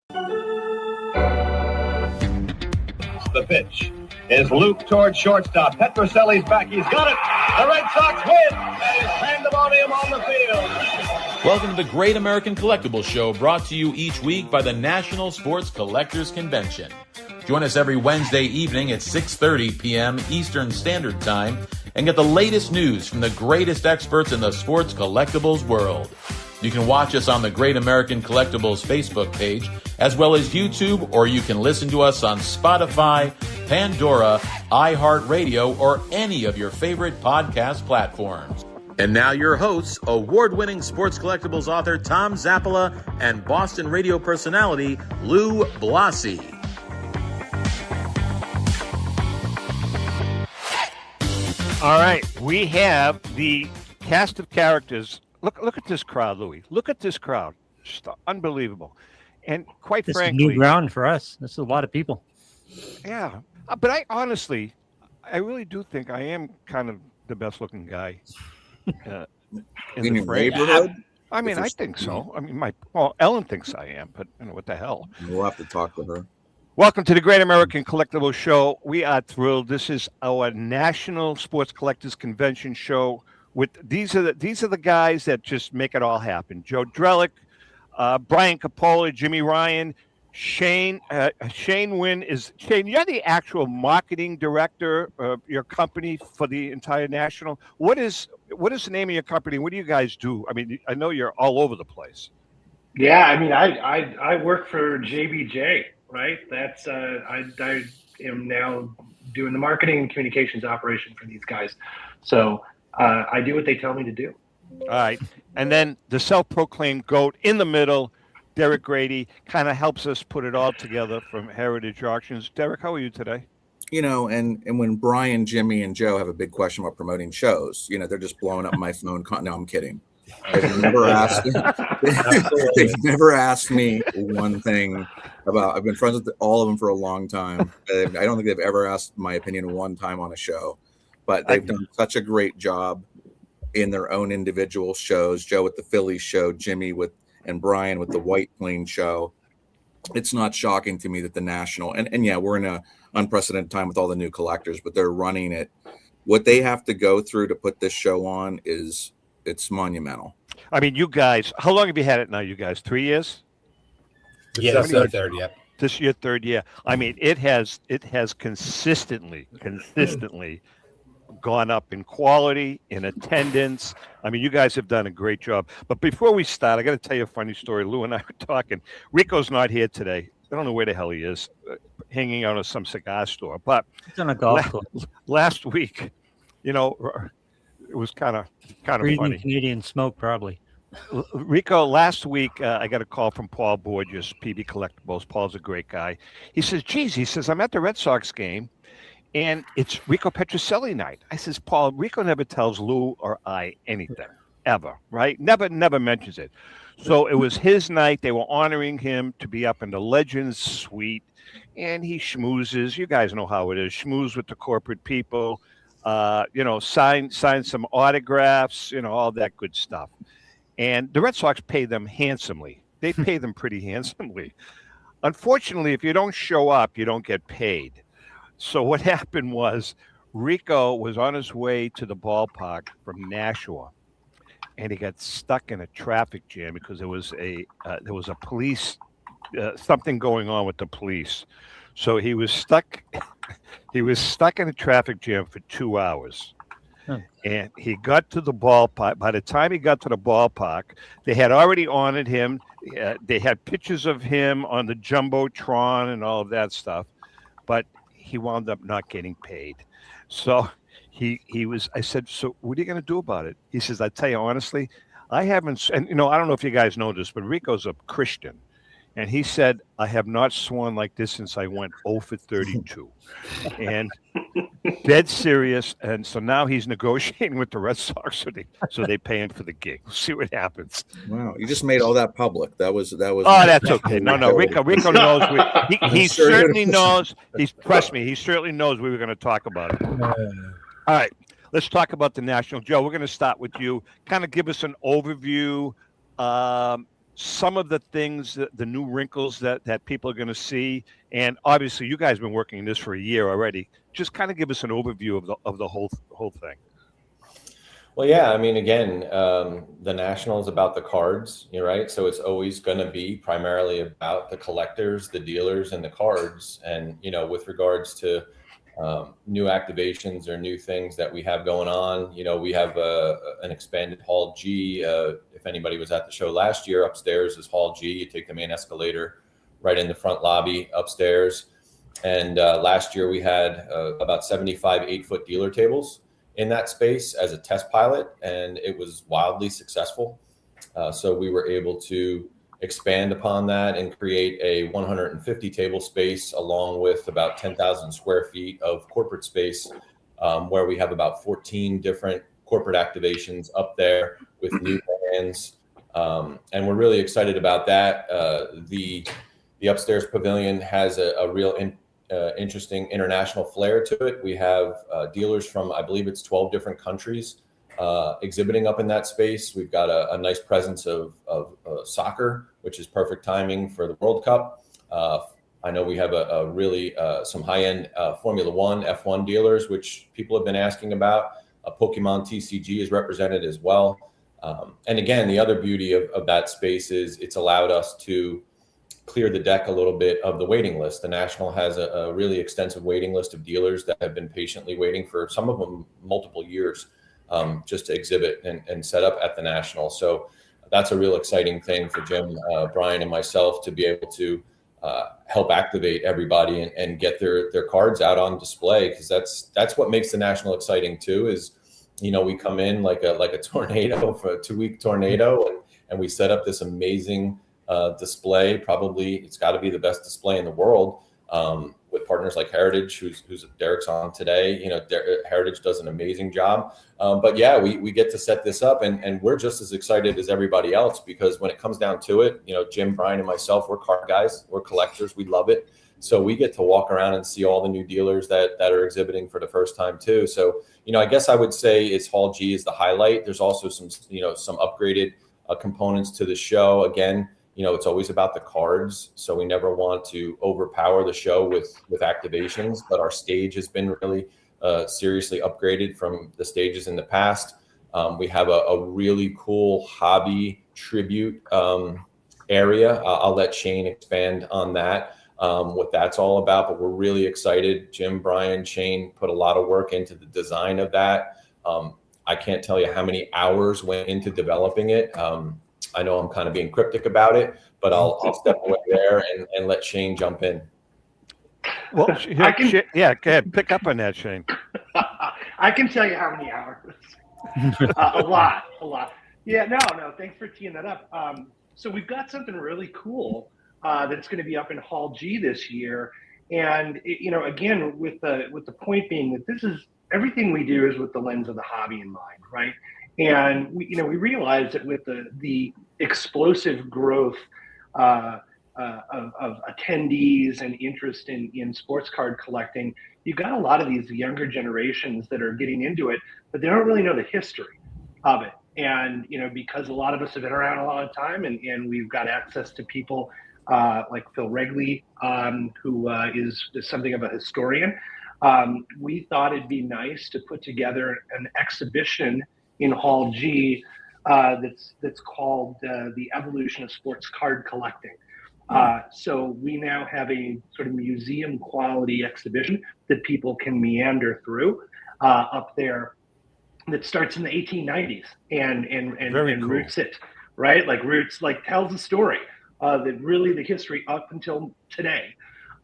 The pitch is looped towards shortstop. Petroselli's back. He's got it. The Red Sox win. And he's pandemonium on the field. Welcome to the Great American Collectibles Show, brought to you each week by the National Sports Collectors Convention. Join us every Wednesday evening at 6:30 p.m. Eastern Standard Time and get the latest news from the greatest experts in the sports collectibles world. You can watch us on the Great American Collectibles Facebook page, as well as YouTube, or you can listen to us on Spotify, Pandora, iHeartRadio, or any of your favorite podcast platforms. And now your hosts, award-winning sports collectibles author Tom Zappola and Boston radio personality Lou Blasi. All right, we have the cast of characters. Look at this crowd, Louis. Look at this crowd. Just unbelievable. And quite frankly, this is new ground for us. This is a lot of people. Yeah. But I really do think I am kind of the best looking guy in the neighborhood. I mean, I think so. I mean, Ellen thinks I am, but you know, what the hell? We'll have to talk to her. Welcome to the Great American Collectibles Show. We are thrilled. This is our National Sports Collectors Convention show. These are the guys that just make it all happen. Joe Drelich, Brian Capola, Jimmy Ryan, Shane Wynn Shane, you're the actual marketing director of your company for the entire national. What is the name of your company? What do you guys do? I mean, I know you're all over the place. Yeah, I mean, I work for JBJ, right? That's I am now doing the marketing and communications operation for these guys. So I do what they tell me to do. All right. And then the self-proclaimed GOAT in the middle, Derek Grady, kind of helps us put it all together from Heritage Auctions. Derek, how are you today? You know, and when Brian, Jimmy, and Joe have a big question about promoting shows, you know, they're just blowing up my phone. No, I'm kidding. They've never asked me one thing about. I've been friends with all of them for a long time. I don't think they've ever asked my opinion one time on a show. But they've done such a great job in their own individual shows. Joe with the Phillies show, Jimmy and Brian with the White Plains show. It's not shocking to me that the national and yeah, we're in a unprecedented time with all the new collectors, but they're running it. What they have to go through to put this show on it's monumental. I mean, you guys, how long have you had it now? You guys, 3 years? Yeah, this is our third. Yep. This is your third year. I mean, it has consistently gone up in quality, in attendance. I mean, you guys have done a great job. But before we start, I got to tell you a funny story. Lou and I were talking. Rico's not here today. I don't know where the hell he is, hanging out at some cigar store. But It's on a golf course. Last week, you know, it was kind of funny. Canadian smoke, probably. Rico, last week, I got a call from Paul Borges, PB Collectibles. Paul's a great guy. He says, geez, I'm at the Red Sox game, and it's Rico Petroselli night. I says, Paul, Rico never tells Lou or I anything, ever, right? Never mentions it. So it was his night. They were honoring him to be up in the Legends Suite, and he schmoozes. You guys know how it is. Schmooze with the corporate people, sign some autographs, all that good stuff. And the Red Sox pay them handsomely. They pay them pretty handsomely. Unfortunately, if you don't show up, you don't get paid. So what happened was Rico was on his way to the ballpark from Nashua, and he got stuck in a traffic jam because there was a police something going on with the police. So he was stuck. He was stuck in a traffic jam for 2 hours. And he got to the ballpark. By the time he got to the ballpark, they had already honored him. They had pictures of him on the Jumbotron and all of that stuff. But he wound up not getting paid. So he was, I said, so what are you going to do about it? He says, I tell you honestly, I haven't, and I don't know if you guys know this, but Rico's a Christian. And he said, I have not sworn like this since I went 0 for 32. And dead serious. And so now he's negotiating with the Red Sox so they pay him for the gig. We'll see what happens. Wow. You just made all that public. That was. Oh, that's okay. No. Rico knows. He certainly knows. Trust me, he certainly knows we were going to talk about it. All right. Let's talk about the National. Joe, we're going to start with you. Kind of give us an overview. some of the things, the new wrinkles that people are going to see? And obviously, you guys have been working this for a year already. Just kind of give us an overview of the whole thing. Well, yeah, I mean, again, the National is about the cards, right? So it's always going to be primarily about the collectors, the dealers, and the cards. And, with regards to new activations or new things that we have going on, we have an expanded Hall G. If anybody was at the show last year, upstairs is Hall G. You take the main escalator right in the front lobby upstairs. And last year we had about 75 8-foot dealer tables in that space as a test pilot, and it was wildly successful. So we were able to expand upon that and create a 150 table space along with about 10,000 square feet of corporate space, where we have about 14 different corporate activations up there with new brands. And we're really excited about that. The upstairs pavilion has a real interesting international flair to it. We have dealers from, I believe it's 12 different countries exhibiting up in that space. We've got a nice presence of soccer, which is perfect timing for the World Cup. I know we have a really some high-end Formula One, F1 dealers, which people have been asking about. Pokemon TCG is represented as well. And again, the other beauty of that space is it's allowed us to clear the deck a little bit of the waiting list. The National has a really extensive waiting list of dealers that have been patiently waiting for, some of them, multiple years just to exhibit and set up at the National. So that's a real exciting thing for Jim, Brian, and myself to be able to help activate everybody and get their cards out on display, because that's what makes the National exciting too. Is we come in like a tornado, for a 2-week tornado, and we set up this amazing display. Probably it's got to be the best display in the world, with partners like Heritage, who's Derek's on today. Heritage does an amazing job. But yeah, we get to set this up, and we're just as excited as everybody else, because when it comes down to it, Jim, Brian, and myself, we're card guys, we're collectors, we love it. So we get to walk around and see all the new dealers that are exhibiting for the first time too. So, I guess I would say it's Hall G is the highlight. There's also some upgraded components to the show. Again, it's always about the cards. So we never want to overpower the show with activations, but our stage has been really seriously upgraded from the stages in the past. We have a really cool hobby tribute area. I'll let Shane expand on that, what that's all about, but we're really excited. Jim, Brian, Shane put a lot of work into the design of that. I can't tell you how many hours went into developing it. I know I'm kind of being cryptic about it, but I'll step away there and let Shane jump in. Well, yeah, go ahead. Pick up on that, Shane. I can tell you how many hours. A lot. Yeah, no. Thanks for teeing that up. So we've got something really cool that's going to be up in Hall G this year, and again, with the point being that this is everything we do is with the lens of the hobby in mind, right? And we realize that with the explosive growth of attendees and interest in sports card collecting, you've got a lot of these younger generations that are getting into it, but they don't really know the history of it. And because a lot of us have been around a long time, and we've got access to people like Phil Regley, who is something of a historian, we thought it'd be nice to put together an exhibition in Hall G that's called The Evolution of Sports Card Collecting. So we now have a sort of museum quality exhibition that people can meander through up there, that starts in the 1890s and cool. Roots it, right? Like tells a story that really the history up until today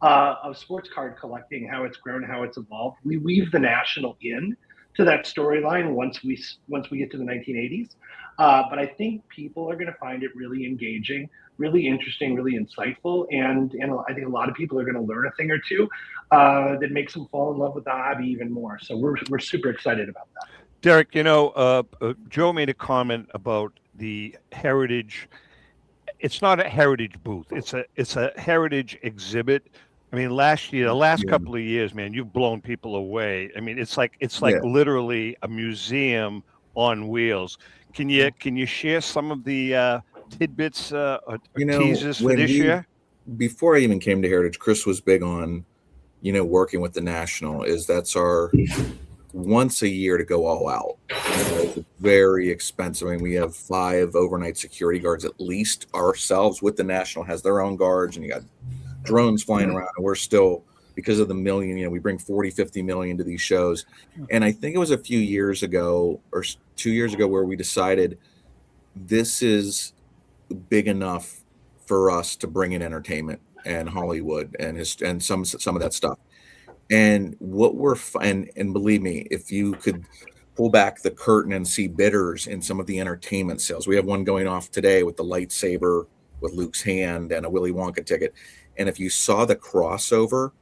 of sports card collecting, how it's grown, how it's evolved. We weave the National in to that storyline once we get to the 1980s. But I think people are going to find it really engaging, really interesting, really insightful, and I think a lot of people are going to learn a thing or two that makes them fall in love with the hobby even more. So we're super excited about that. Derek, Joe made a comment about the Heritage. It's not a Heritage booth. It's a Heritage exhibit. I mean, the last couple of years, man, you've blown people away. I mean, it's like literally a museum on wheels. Can you share some of the tidbits or You know, teasers for when this year? before I even came to Heritage, Chris was big on, working with the National. That's our once a year to go all out. It's very expensive. I mean, we have 5 overnight security guards at least. Ourselves with the National has their own guards, and you got drones flying around, and we're still, because of the million, we bring 40, 50 million to these shows. And I think it was a few years ago or 2 years ago where we decided this is big enough for us to bring in entertainment and Hollywood and some of that stuff. And what and believe me, if you could pull back the curtain and see bidders in some of the entertainment sales, we have one going off today with the lightsaber with Luke's hand and a Willy Wonka ticket. And if you saw the crossover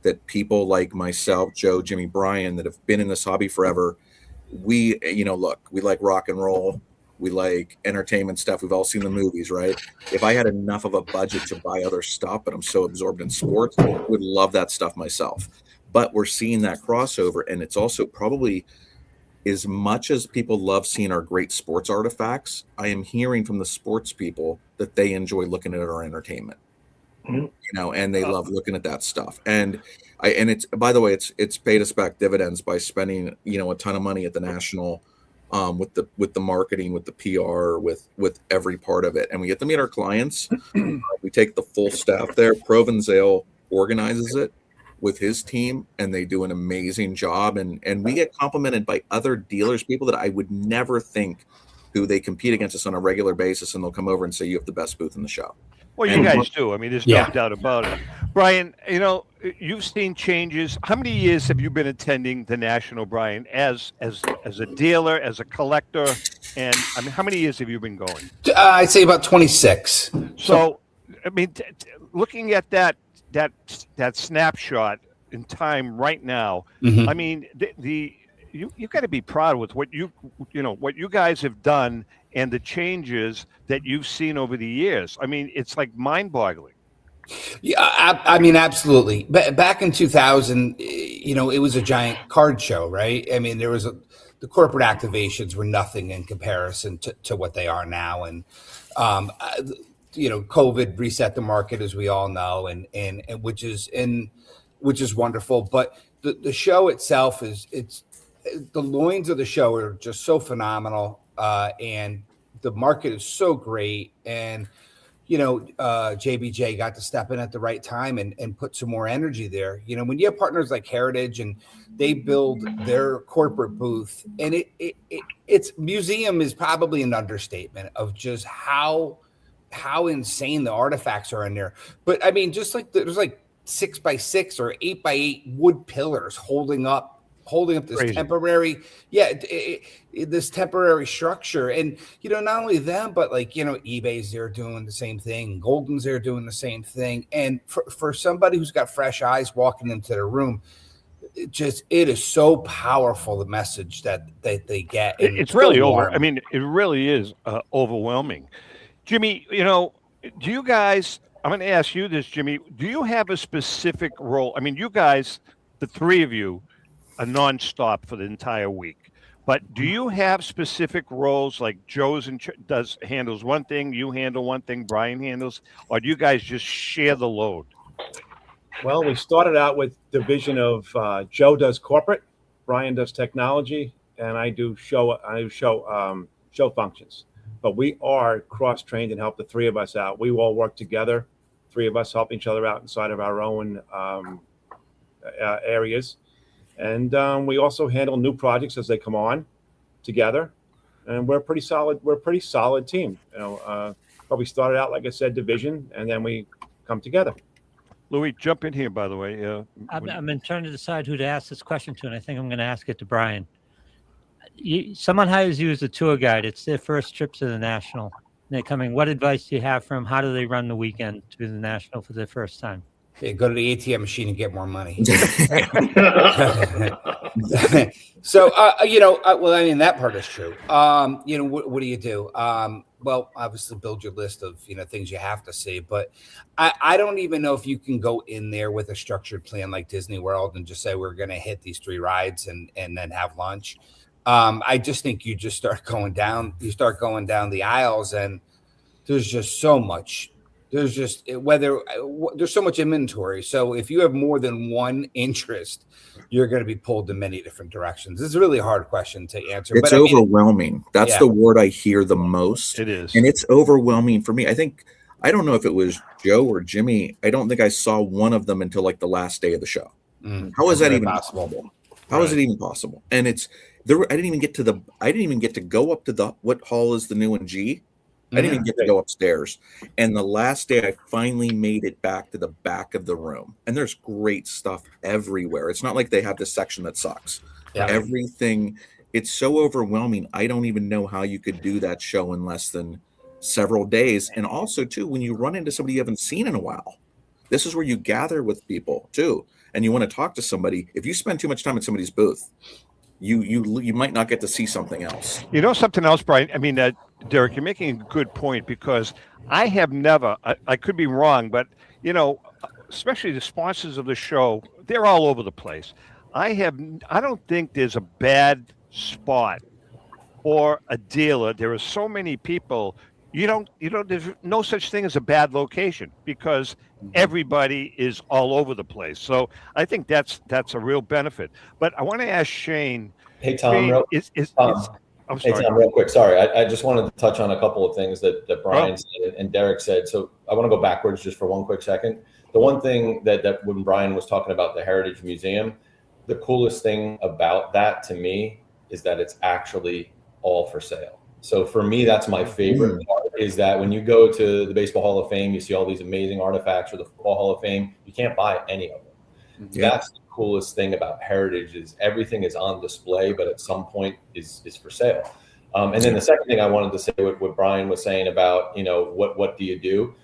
that people like myself, Joe, Jimmy, Brian, that have been in this hobby forever, we like rock and roll. We like entertainment stuff. We've all seen the movies, right? If I had enough of a budget to buy other stuff, but I'm so absorbed in sports, I would love that stuff myself. But we're seeing that crossover, and it's also probably, as much as people love seeing our great sports artifacts, I am hearing from the sports people that they enjoy looking at our entertainment. And they love looking at that stuff. And it's, by the way, it's paid us back dividends by spending, a ton of money at the National, with the marketing, with the PR, with every part of it. And we get to meet our clients. We take the full staff there. Provenzale organizes it with his team, and they do an amazing job. And we get complimented by other dealers, people that I would never think who they compete against us on a regular basis, and they'll come over and say, you have the best booth in the show. Well, you guys do. I mean, there's no doubt about it. Brian, you've seen changes. How many years have you been attending the National, Brian, as a dealer, as a collector? And I mean, how many years have you been going? I'd say about 26. So, I mean, looking at that snapshot in time right now, I mean, you got to be proud with what you guys have done and the changes that you've seen over the years. I mean, it's like mind-boggling. Yeah, I mean, absolutely. Back in 2000, it was a giant card show, right? I mean, the corporate activations were nothing in comparison to what they are now. And, COVID reset the market, as we all know, and which is wonderful. But the show itself the loins of the show are just so phenomenal. And the market is so great. And, JBJ got to step in at the right time and put some more energy there. When you have partners like Heritage and they build their corporate booth, and it's museum is probably an understatement of just how insane the artifacts are in there. But I mean, just like there's like 6x6 or 8x8 wood pillars holding up this Crazy. Temporary, this temporary structure. And, not only them, but eBay's there doing the same thing. Golden's there doing the same thing. And for somebody who's got fresh eyes walking into their room, it is so powerful, the message that they get. And It's really I mean, it really is overwhelming. Jimmy, do you guys, I'm going to ask you this, Jimmy, do you have a specific role? I mean, you guys, the three of you, are nonstop for the entire week. But do you have specific roles, like Joe's handles one thing, you handle one thing, Brian handles, or do you guys just share the load? Well, we started out with division of Joe does corporate, Brian does technology, and I do show functions. But we are cross-trained and help the three of us out. We all work together, three of us help each other out inside of our own areas. And we also handle new projects as they come on together. And we're pretty solid. We're a pretty solid team. But we started out, like I said, division, and then we come together. Louis, jump in here, by the way. I'm trying to decide who to ask this question to, and I think I'm going to ask it to Brian. Someone hires you as a tour guide. It's their first trip to the National. They're coming. What advice do you have for them? How do they run the weekend to the National for their first time? They go to the ATM machine and get more money. So, well, I mean, that part is true. What do you do? Well, obviously build your list of, things you have to see, but I don't even know if you can go in there with a structured plan like Disney World and just say, we're going to hit these 3 rides and then have lunch. I just think you just start going down the aisles, and there's just so much. There's just there's so much inventory. So if you have more than one interest, you're going to be pulled in many different directions. This is a really hard question to answer. It's but overwhelming. That's the word I hear the most. It is. And it's overwhelming for me. I don't know if it was Joe or Jimmy. I don't think I saw one of them until like the last day of the show. How is that even possible? How is it even possible? And it's there. I didn't even get to go up to what hall is the new one, G? I didn't even get to go upstairs. And the last day, I finally made it back to the back of the room. And there's great stuff everywhere. It's not like they have this section that sucks. Yeah. Everything, it's so overwhelming. I don't even know how you could do that show in less than several days. And also, too, when you run into somebody you haven't seen in a while, this is where you gather with people, too. And you want to talk to somebody. If you spend too much time at somebody's booth, you might not get to see something else. You know something else, Brian? I mean, Derek, you're making a good point because I have never, I could be wrong, but, especially the sponsors of the show, they're all over the place. I don't think there's a bad spot or a dealer. There are so many people. There's no such thing as a bad location because everybody is all over the place. So I think that's a real benefit. But I want to ask Shane. Hey, Tom. I'm sorry. Hey, Tom, real quick. Sorry. I just wanted to touch on a couple of things that Brian said and Derek said. So I want to go backwards just for one quick second. The one thing that when Brian was talking about the Heritage Museum, the coolest thing about that to me is that it's actually all for sale. So for me, that's my favorite part is that when you go to the Baseball Hall of Fame, you see all these amazing artifacts, or the Football Hall of Fame, you can't buy any of them. Yeah. That's the coolest thing about Heritage is everything is on display, but at some point is for sale. And then the second thing I wanted to say, what Brian was saying about, what do you do?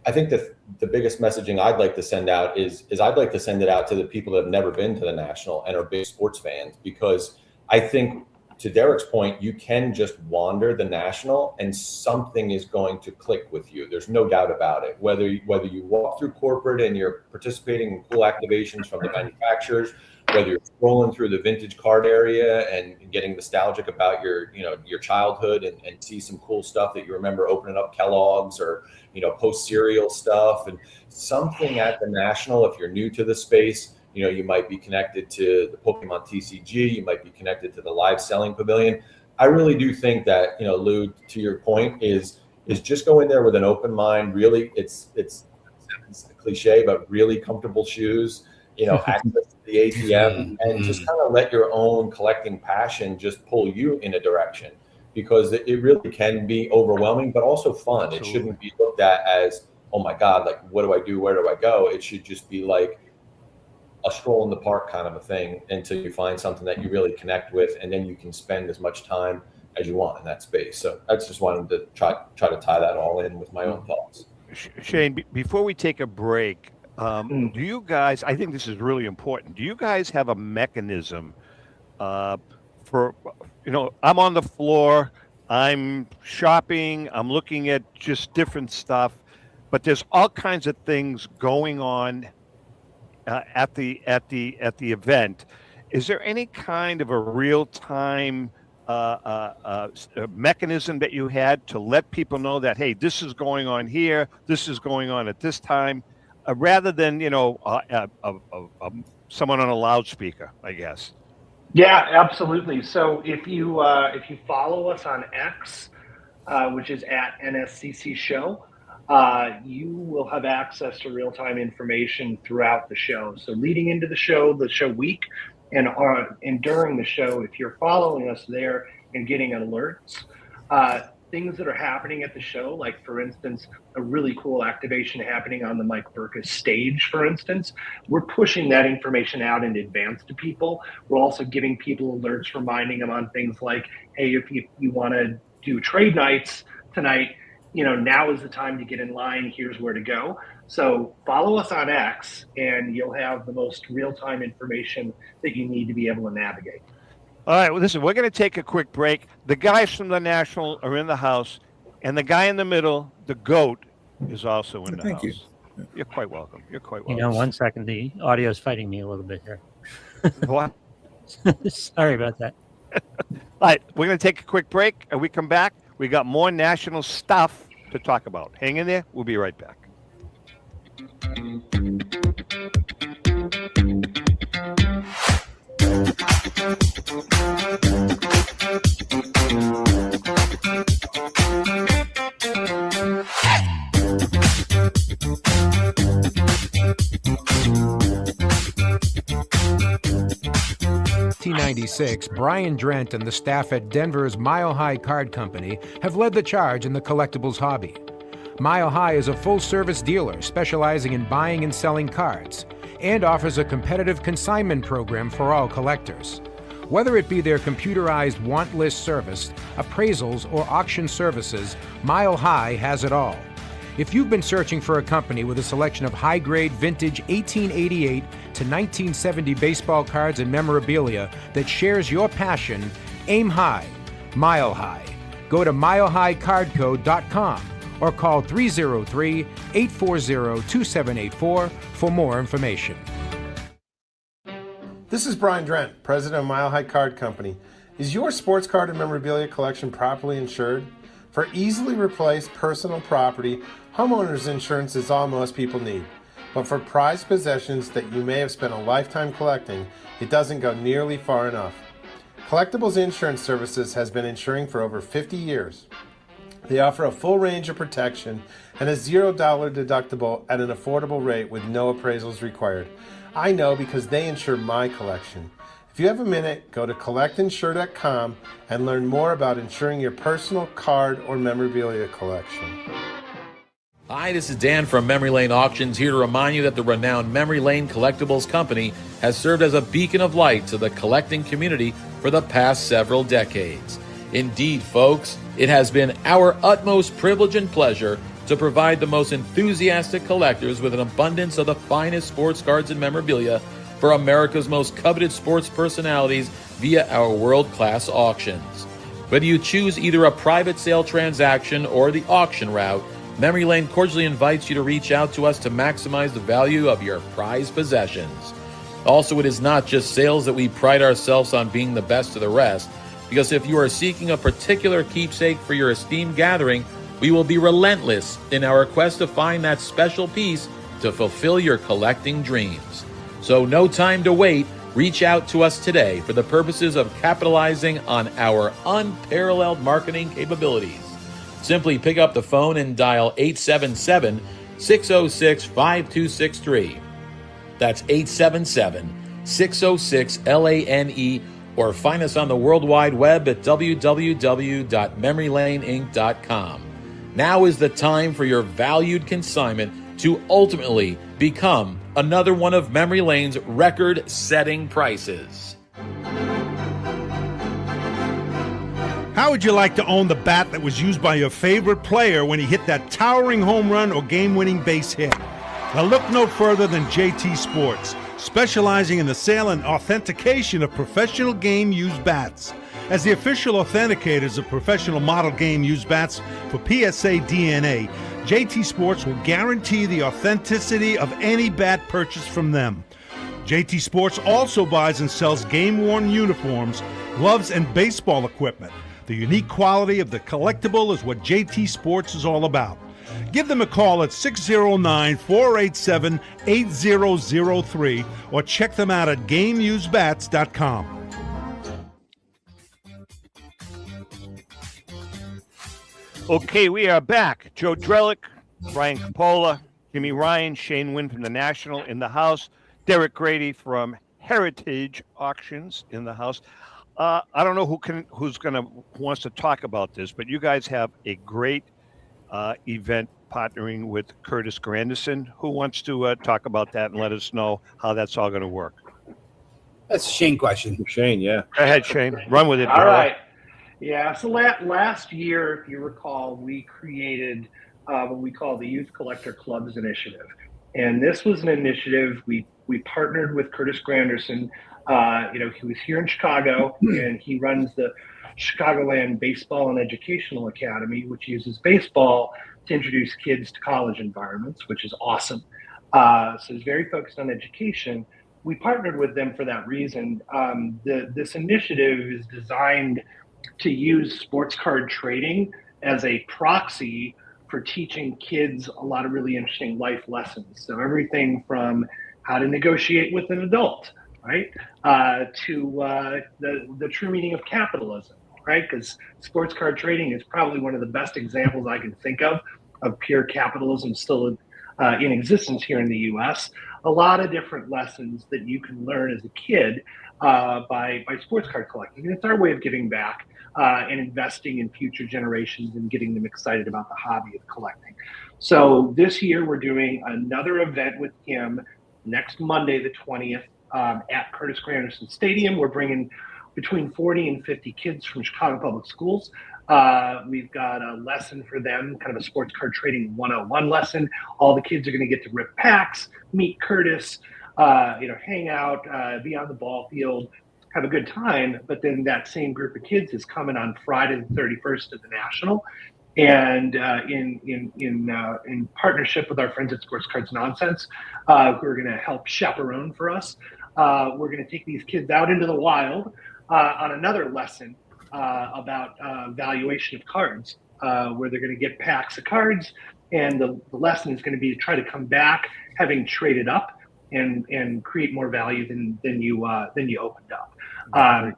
I think that the biggest messaging I'd like to send out is I'd like to send it out to the people that have never been to the National and are big sports fans, because I think, to Derek's point, you can just wander the National and something is going to click with you. There's no doubt about it. Whether you walk through corporate and you're participating in cool activations from the manufacturers, whether you're scrolling through the vintage card area and getting nostalgic about your childhood and see some cool stuff that you remember opening up Kellogg's or, post cereal stuff, and something at the National, if you're new to the space, you might be connected to the Pokemon TCG. You might be connected to the live selling pavilion. I really do think that, Lou, to your point, is just go in there with an open mind. Really, it's a cliche, but really comfortable shoes, access to the ATM, and just kind of let your own collecting passion just pull you in a direction, because it really can be overwhelming, but also fun. Absolutely. It shouldn't be looked at as, oh my God, like, what do I do? Where do I go? It should just be like a stroll in the park kind of a thing until you find something that you really connect with, and then you can spend as much time as you want in that space. So I just wanted to try to tie that all in with my own thoughts. Shane, before we take a break, do you guys, I think this is really important, do you guys have a mechanism for, I'm on the floor, I'm shopping, I'm looking at just different stuff, but there's all kinds of things going on at the event. Is there any kind of a real-time mechanism that you had to let people know that, hey, this is going on here, this is going on at this time, rather than someone on a loudspeaker, I guess? Yeah, absolutely. So if you follow us on X, which is at NSCC Show, you will have access to real-time information throughout the show. So leading into the show week, and during the show, if you're following us there and getting alerts, things that are happening at the show, like, for instance, a really cool activation happening on the Mike Burkus stage, for instance, we're pushing that information out in advance to people. We're also giving people alerts, reminding them on things like, hey, if you want to do trade nights tonight, now is the time to get in line. Here's where to go. So follow us on X, and you'll have the most real-time information that you need to be able to navigate. All right, well, listen, we're going to take a quick break. The guys from the National are in the house, and the guy in the middle, the GOAT, is also in the house. Thank you. You're quite welcome. You're quite welcome. 1 second. The audio is fighting me a little bit here. What? Sorry about that. All right, we're going to take a quick break, and we come back. We got more National stuff to talk about. Hang in there. We'll be right back. In 1996, Brian Drent and the staff at Denver's Mile High Card Company have led the charge in the collectibles hobby. Mile High is a full-service dealer specializing in buying and selling cards and offers a competitive consignment program for all collectors. Whether it be their computerized want list service, appraisals, or auction services, Mile High has it all. If you've been searching for a company with a selection of high-grade vintage 1888 to 1970 baseball cards and memorabilia that shares your passion, aim high, Mile High. Go to milehighcardco.com or call 303-840-2784 for more information. This is Brian Drent, president of Mile High Card Company. Is your sports card and memorabilia collection properly insured? For easily replaced personal property, homeowners insurance is all most people need. But for prized possessions that you may have spent a lifetime collecting, it doesn't go nearly far enough. Collectibles Insurance Services has been insuring for over 50 years. They offer a full range of protection and a $0 deductible at an affordable rate with no appraisals required. I know because they insure my collection. If you have a minute, go to collectinsure.com and learn more about insuring your personal card or memorabilia collection. Hi, this is Dan from Memory Lane Auctions, here to remind you that the renowned Memory Lane Collectibles Company has served as a beacon of light to the collecting community for the past several decades. Indeed, folks, it has been our utmost privilege and pleasure to provide the most enthusiastic collectors with an abundance of the finest sports cards and memorabilia for America's most coveted sports personalities via our world-class auctions. Whether you choose either a private sale transaction or the auction route, Memory Lane cordially invites you to reach out to us to maximize the value of your prized possessions. Also, it is not just sales that we pride ourselves on being the best of the rest, because if you are seeking a particular keepsake for your esteemed gathering, we will be relentless in our quest to find that special piece to fulfill your collecting dreams. So no time to wait. Reach out to us today for the purposes of capitalizing on our unparalleled marketing capabilities. Simply pick up the phone and dial 877-606-5263. That's 877-606-LANE, or find us on the World Wide Web at www.memorylaneinc.com. Now is the time for your valued consignment to ultimately become another one of Memory Lane's record-setting prices. How would you like to own the bat that was used by your favorite player when he hit that towering home run or game-winning base hit? Now look no further than JT Sports, specializing in the sale and authentication of professional game-used bats. As the official authenticators of professional model game-used bats for PSA DNA, JT Sports will guarantee the authenticity of any bat purchased from them. JT Sports also buys and sells game-worn uniforms, gloves, and baseball equipment. The unique quality of the collectible is what JT Sports is all about. Give them a call at 609-487-8003 or check them out at GameUseBats.com. Okay, we are back. Joe Drelich, Brian Capola, Jimmy Ryan, Shane Wynn from the National in the house, Derek Grady from Heritage Auctions in the house. I don't know who wants to talk about this, but you guys have a great event partnering with Curtis Granderson. Who wants to talk about that and let us know how that's all going to work? That's a Shane question. Shane, yeah. Go ahead, Shane. Run with it. All right. Yeah, so last year, if you recall, we created what we call the Youth Collector Clubs Initiative. And this was an initiative, we partnered with Curtis Granderson. He was here in Chicago, and he runs the Chicagoland Baseball and Educational Academy, which uses baseball to introduce kids to college environments, which is awesome. So he's very focused on education. We partnered with them for that reason. This initiative is designed to use sports card trading as a proxy for teaching kids a lot of really interesting life lessons. So everything from how to negotiate with an adult, right, to the true meaning of capitalism, right? Because sports card trading is probably one of the best examples I can think of pure capitalism still in existence here in the U.S. A lot of different lessons that you can learn as a kid by sports card collecting. And it's our way of giving back and investing in future generations and getting them excited about the hobby of collecting. So this year we're doing another event with him next Monday, the 20th, at Curtis Granderson Stadium. We're bringing between 40 and 50 kids from Chicago Public Schools. We've got a lesson for them, kind of a sports card trading 101 lesson. All the kids are going to get to rip packs, meet Curtis, hang out, be on the ball field, have a good time. But then that same group of kids is coming on Friday the 31st to the National. And in partnership with our friends at Sports Cards Nonsense, who are going to help chaperone for us, we're going to take these kids out into the wild on another lesson about valuation of cards, where they're going to get packs of cards, and the lesson is going to be to try to come back having traded up and create more value than you opened up.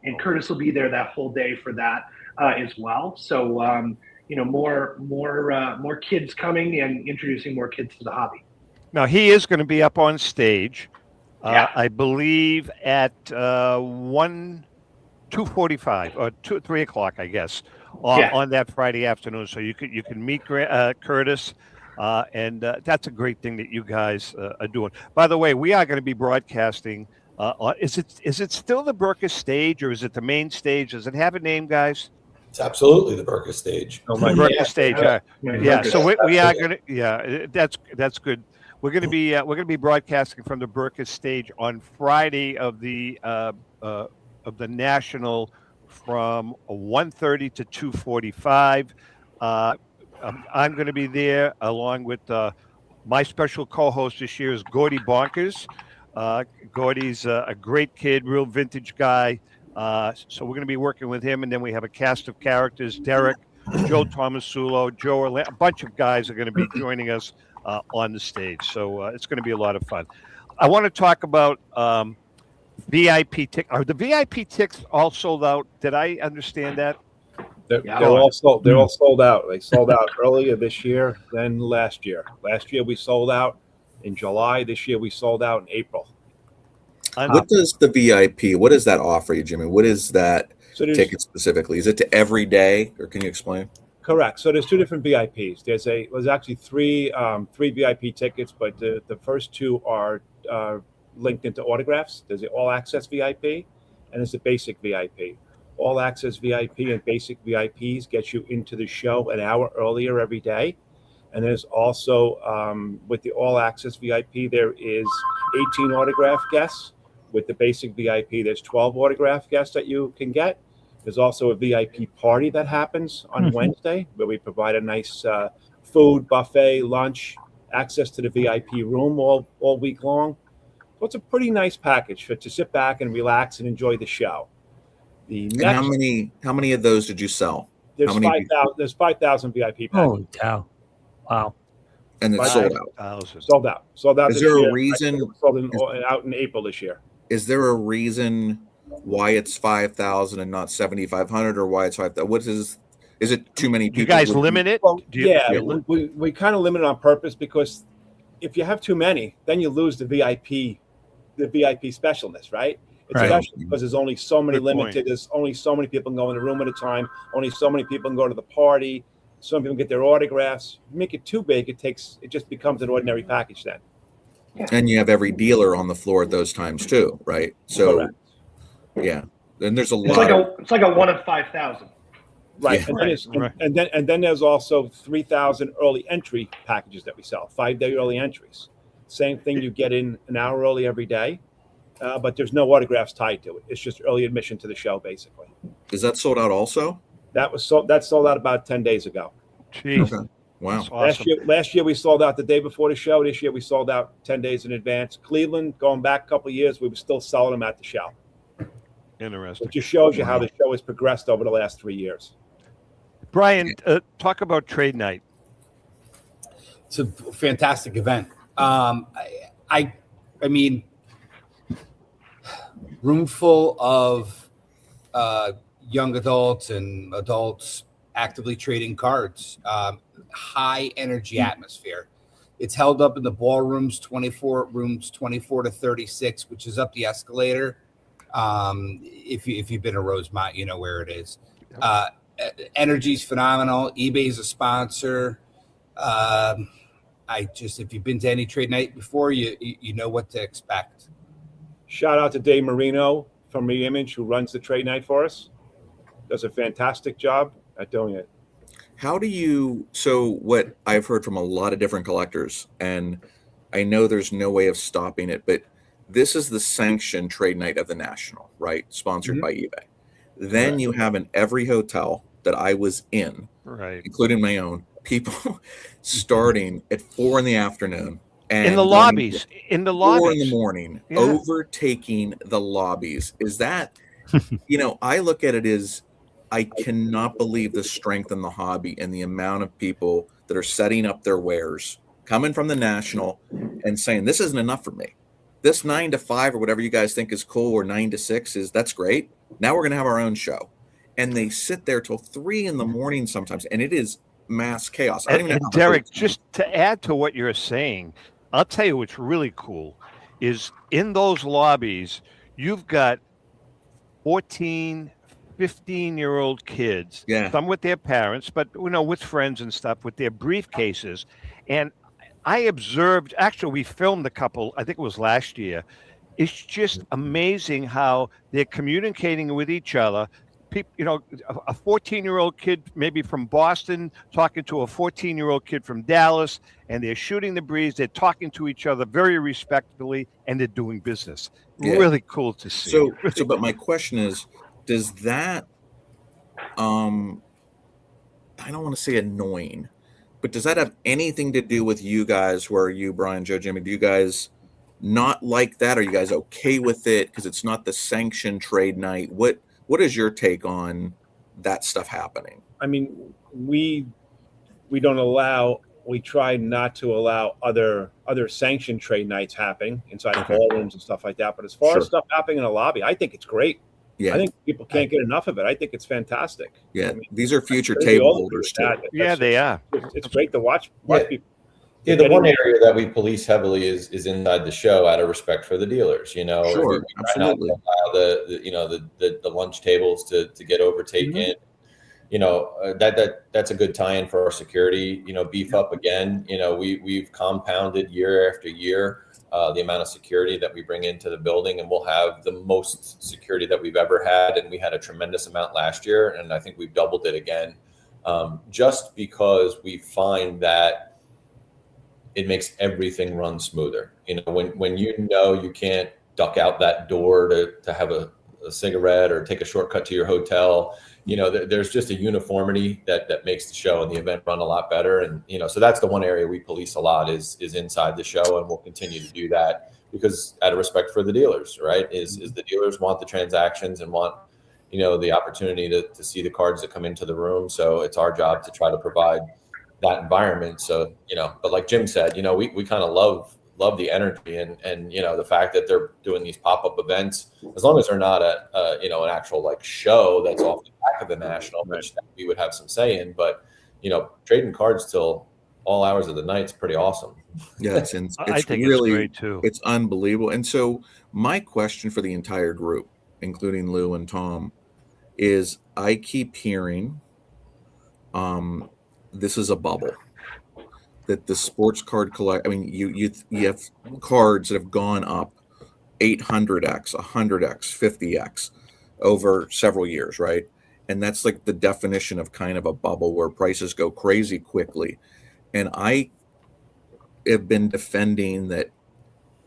And Curtis will be there that whole day for that as well. So more kids coming and introducing more kids to the hobby. Now he is going to be up on stage, I believe at 2:45 or 3 o'clock, I guess, on that Friday afternoon. So you can meet Curtis, and that's a great thing that you guys are doing. By the way, we are going to be broadcasting. Is it still the Burkus stage, or is it the main stage? Does it have a name, guys? It's absolutely the Burkus stage. Oh my Burkus stage. Yeah. So we are going to. Yeah, that's good. We're going to be broadcasting from the Burkus stage on Friday of the National from 1:30 to 2:45. I'm going to be there along with my special co-host this year is Gordy Bonkers. Gordy's a great kid, real vintage guy. So we're going to be working with him, and then we have a cast of characters: Derek, Joe Tomasulo, Joe Orlando. A bunch of guys are going to be joining us on the stage. So it's going to be a lot of fun. I want to talk about VIP tickets. Are the VIP tickets all sold out? Did I understand that? They're all sold. They're all sold out. They sold out earlier this year than last year. Last year we sold out in July. This year we sold out in April. What does the VIP? What does that offer you, Jimmy? What is that ticket specifically? Is it to every day, or can you explain? Correct. So there's two different VIPs. There's actually three VIP tickets, but the first two are linked into autographs. There's the all access VIP, and there's the basic VIP. All access VIP and basic VIPs get you into the show an hour earlier every day. And there's also with the all access VIP, there is 18 autograph guests. With the basic VIP, there's 12 autograph guests that you can get. There's also a VIP party that happens on Wednesday, where we provide a nice food buffet, lunch, access to the VIP room all week long. So it's a pretty nice package to sit back and relax and enjoy the show. How many of those did you sell? There's 5,000. There's 5,000 VIP packages. Holy cow! Wow. And it's sold out. Sold out. Is there a reason? Sold out in April this year. Is there a reason why it's 5,000 and not 7,500, or why it's 5,000? What is it too many people? You guys limit it? Well, we kind of limit it on purpose, because if you have too many, then you lose the VIP specialness, right? It's special because there's only so many limited. There's only so many people can go in the room at a time. Only so many people can go to the party. Some people get their autographs. You make it too big, it just becomes an ordinary package then. And you have every dealer on the floor at those times too, right? So, correct. Yeah. Then there's a lot. It's like a 1 of 5,000. Right. Yeah. And then there's also 3,000 early entry packages that we sell. 5-day early entries. Same thing. You get in an hour early every day, but there's no autographs tied to it. It's just early admission to the show, basically. Is that sold out also? That sold out about 10 days ago. Jeez. Okay. Wow. Awesome. Last year we sold out the day before the show. This year we sold out 10 days in advance. Cleveland, going back a couple of years, we were still selling them at the show. Interesting. It just shows you how the show has progressed over the last 3 years. Brian, talk about trade night. It's a fantastic event. I mean, room full of young adults and adults actively trading cards. High energy atmosphere. It's held up in the ballrooms, 24 to 36, which is up the escalator. If you've been to Rosemont, you know where it is. Energy's phenomenal. eBay's a sponsor. If you've been to any trade night before, you know what to expect. Shout out to Dave Marino from Reimage, who runs the trade night for us. Does a fantastic job at doing it. So what I've heard from a lot of different collectors, and I know there's no way of stopping it, but this is the sanctioned trade night of the National, right? Sponsored by eBay. Then you have in every hotel that I was in, right, including my own, people starting at 4 p.m. and in the lobbies, 4 in the morning, overtaking the lobbies. Is that, I look at it as, I cannot believe the strength in the hobby and the amount of people that are setting up their wares, coming from the National and saying, this isn't enough for me. This 9 to 5 or whatever you guys think is cool, or 9 to 6 that's great. Now we're going to have our own show. And they sit there till 3 a.m. sometimes, and it is mass chaos. I don't even know Derek, just to add to what you're saying, I'll tell you what's really cool is in those lobbies, you've got 14, 15-year-old kids, some with their parents, but with friends and stuff, with their briefcases. And I observed, actually, we filmed a couple, I think it was last year. It's just amazing how they're communicating with each other. People, a 14-year-old kid maybe from Boston talking to a 14-year-old kid from Dallas, and they're shooting the breeze. They're talking to each other very respectfully, and they're doing business. Really cool to see. But my question is, does that, I don't want to say annoying, but does that have anything to do with you guys, where you, Brian, Joe, Jimmy, do you guys not like that? Are you guys okay with it because it's not the sanctioned trade night? What is your take on that stuff happening? I mean, we try not to allow other sanctioned trade nights happening inside of ballrooms and stuff like that. But as far as stuff happening in a lobby, I think it's great. Yeah. I think people can't get enough of it. I think it's fantastic. Yeah. I mean, these are future table holders too. Yeah, they are. It's great to watch people. Yeah, the one area that we police heavily is inside the show, out of respect for the dealers. Sure, we absolutely. not allow the lunch tables to get overtaken. That's a good tie-in for our security. Beef up again. We've compounded year after year the amount of security that we bring into the building, and we'll have the most security that we've ever had. And we had a tremendous amount last year, and I think we've doubled it again, just because we find that it makes everything run smoother. When you can't duck out that door to have a cigarette or take a shortcut to your hotel, there's just a uniformity that makes the show and the event run a lot better. And, so that's the one area we police a lot is inside the show. And we'll continue to do that because out of respect for the dealers, right, is the dealers want the transactions and want, the opportunity to see the cards that come into the room. So it's our job to try to provide that environment. So, but like Jim said, we kind of love the energy and the fact that they're doing these pop-up events, as long as they're not an actual like show that's off the back of the National, which we would have some say in, but trading cards till all hours of the night is pretty awesome. Yeah. It's I think really, it's great too. It's unbelievable. And so my question for the entire group, including Lou and Tom, is I keep hearing, this is a bubble, that the sports card collect. I mean, you have cards that have gone up 800x, 100x, 50x over several years, right? And that's like the definition of kind of a bubble where prices go crazy quickly. And I have been defending that.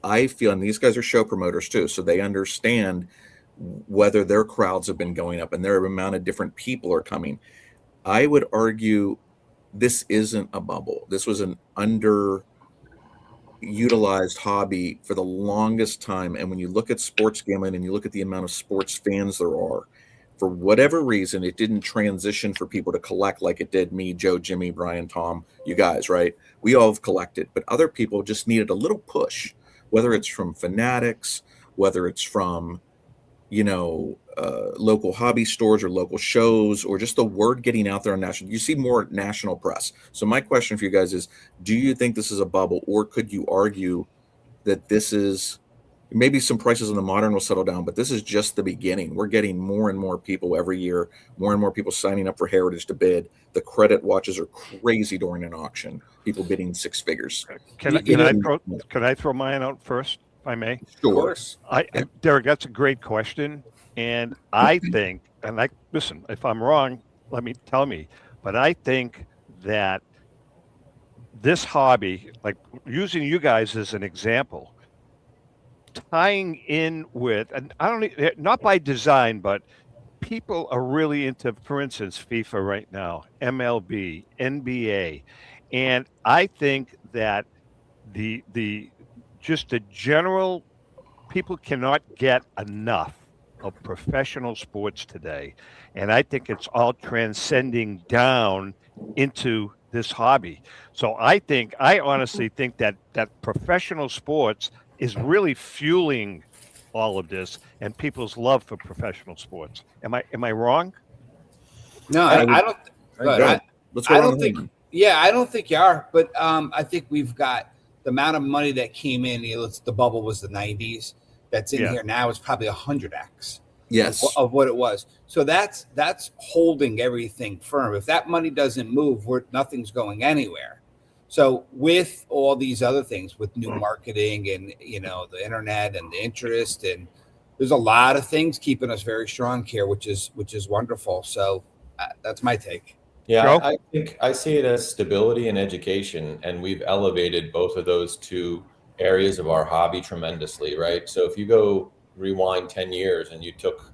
I feel, and these guys are show promoters too, so they understand whether their crowds have been going up and their amount of different people are coming. I would argue this isn't a bubble. This was an underutilized hobby for the longest time. And when you look at sports gambling and you look at the amount of sports fans there are, For whatever reason, it didn't transition for people to collect like it did me, Joe, Jimmy, Brian, Tom, you guys, right? We all have collected, but other people just needed a little push, whether it's from fanatics, whether it's from, local hobby stores or local shows, or just the word getting out there on national. You see more national press. So my question for you guys is, do you think this is a bubble, or could you argue that this is maybe some prices in the modern will settle down, but this is just the beginning? We're getting more and more people every year, more and more people signing up for Heritage to bid. The credit watches are crazy during an auction, people bidding six figures. Can I throw mine out first, if I may? Sure. Derek, that's a great question. And I think, listen, if I'm wrong, tell me, but I think that this hobby, like using you guys as an example, tying in with, and not by design, but people are really into, for instance, FIFA right now, MLB, NBA. And I think that the general people cannot get enough of professional sports today. And I think it's all transcending down into this hobby. So I honestly think that professional sports is really fueling all of this and people's love for professional sports. Am I wrong? No, I don't. I don't think. Yeah, I don't think you are. But I think we've got the amount of money that came in. The bubble was the 90s. That's in here now is probably 100x. Yes, of what it was. So that's holding everything firm. If that money doesn't move, nothing's going anywhere. So with all these other things, with new marketing and the internet and the interest, and there's a lot of things keeping us very strong here, which is wonderful. So that's my take. Yeah, I think I see it as stability and education, and we've elevated both of those two areas of our hobby tremendously, right? So if you go rewind 10 years and you took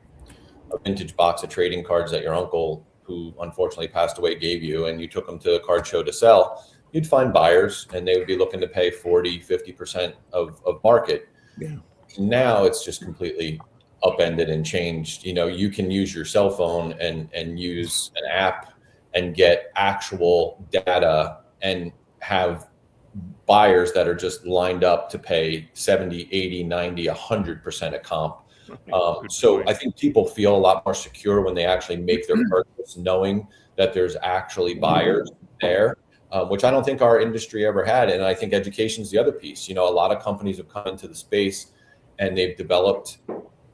a vintage box of trading cards that your uncle, who unfortunately passed away, gave you, and you took them to a card show to sell, you'd find buyers and they would be looking to pay 40-50% of market. Yeah. Now it's just completely upended and changed. You can use your cell phone and use an app and get actual data and have buyers that are just lined up to pay 70, 80, 90, 100% of comp. So I think people feel a lot more secure when they actually make their purchase, knowing that there's actually buyers there, which I don't think our industry ever had. And I think education is the other piece. A lot of companies have come into the space and they've developed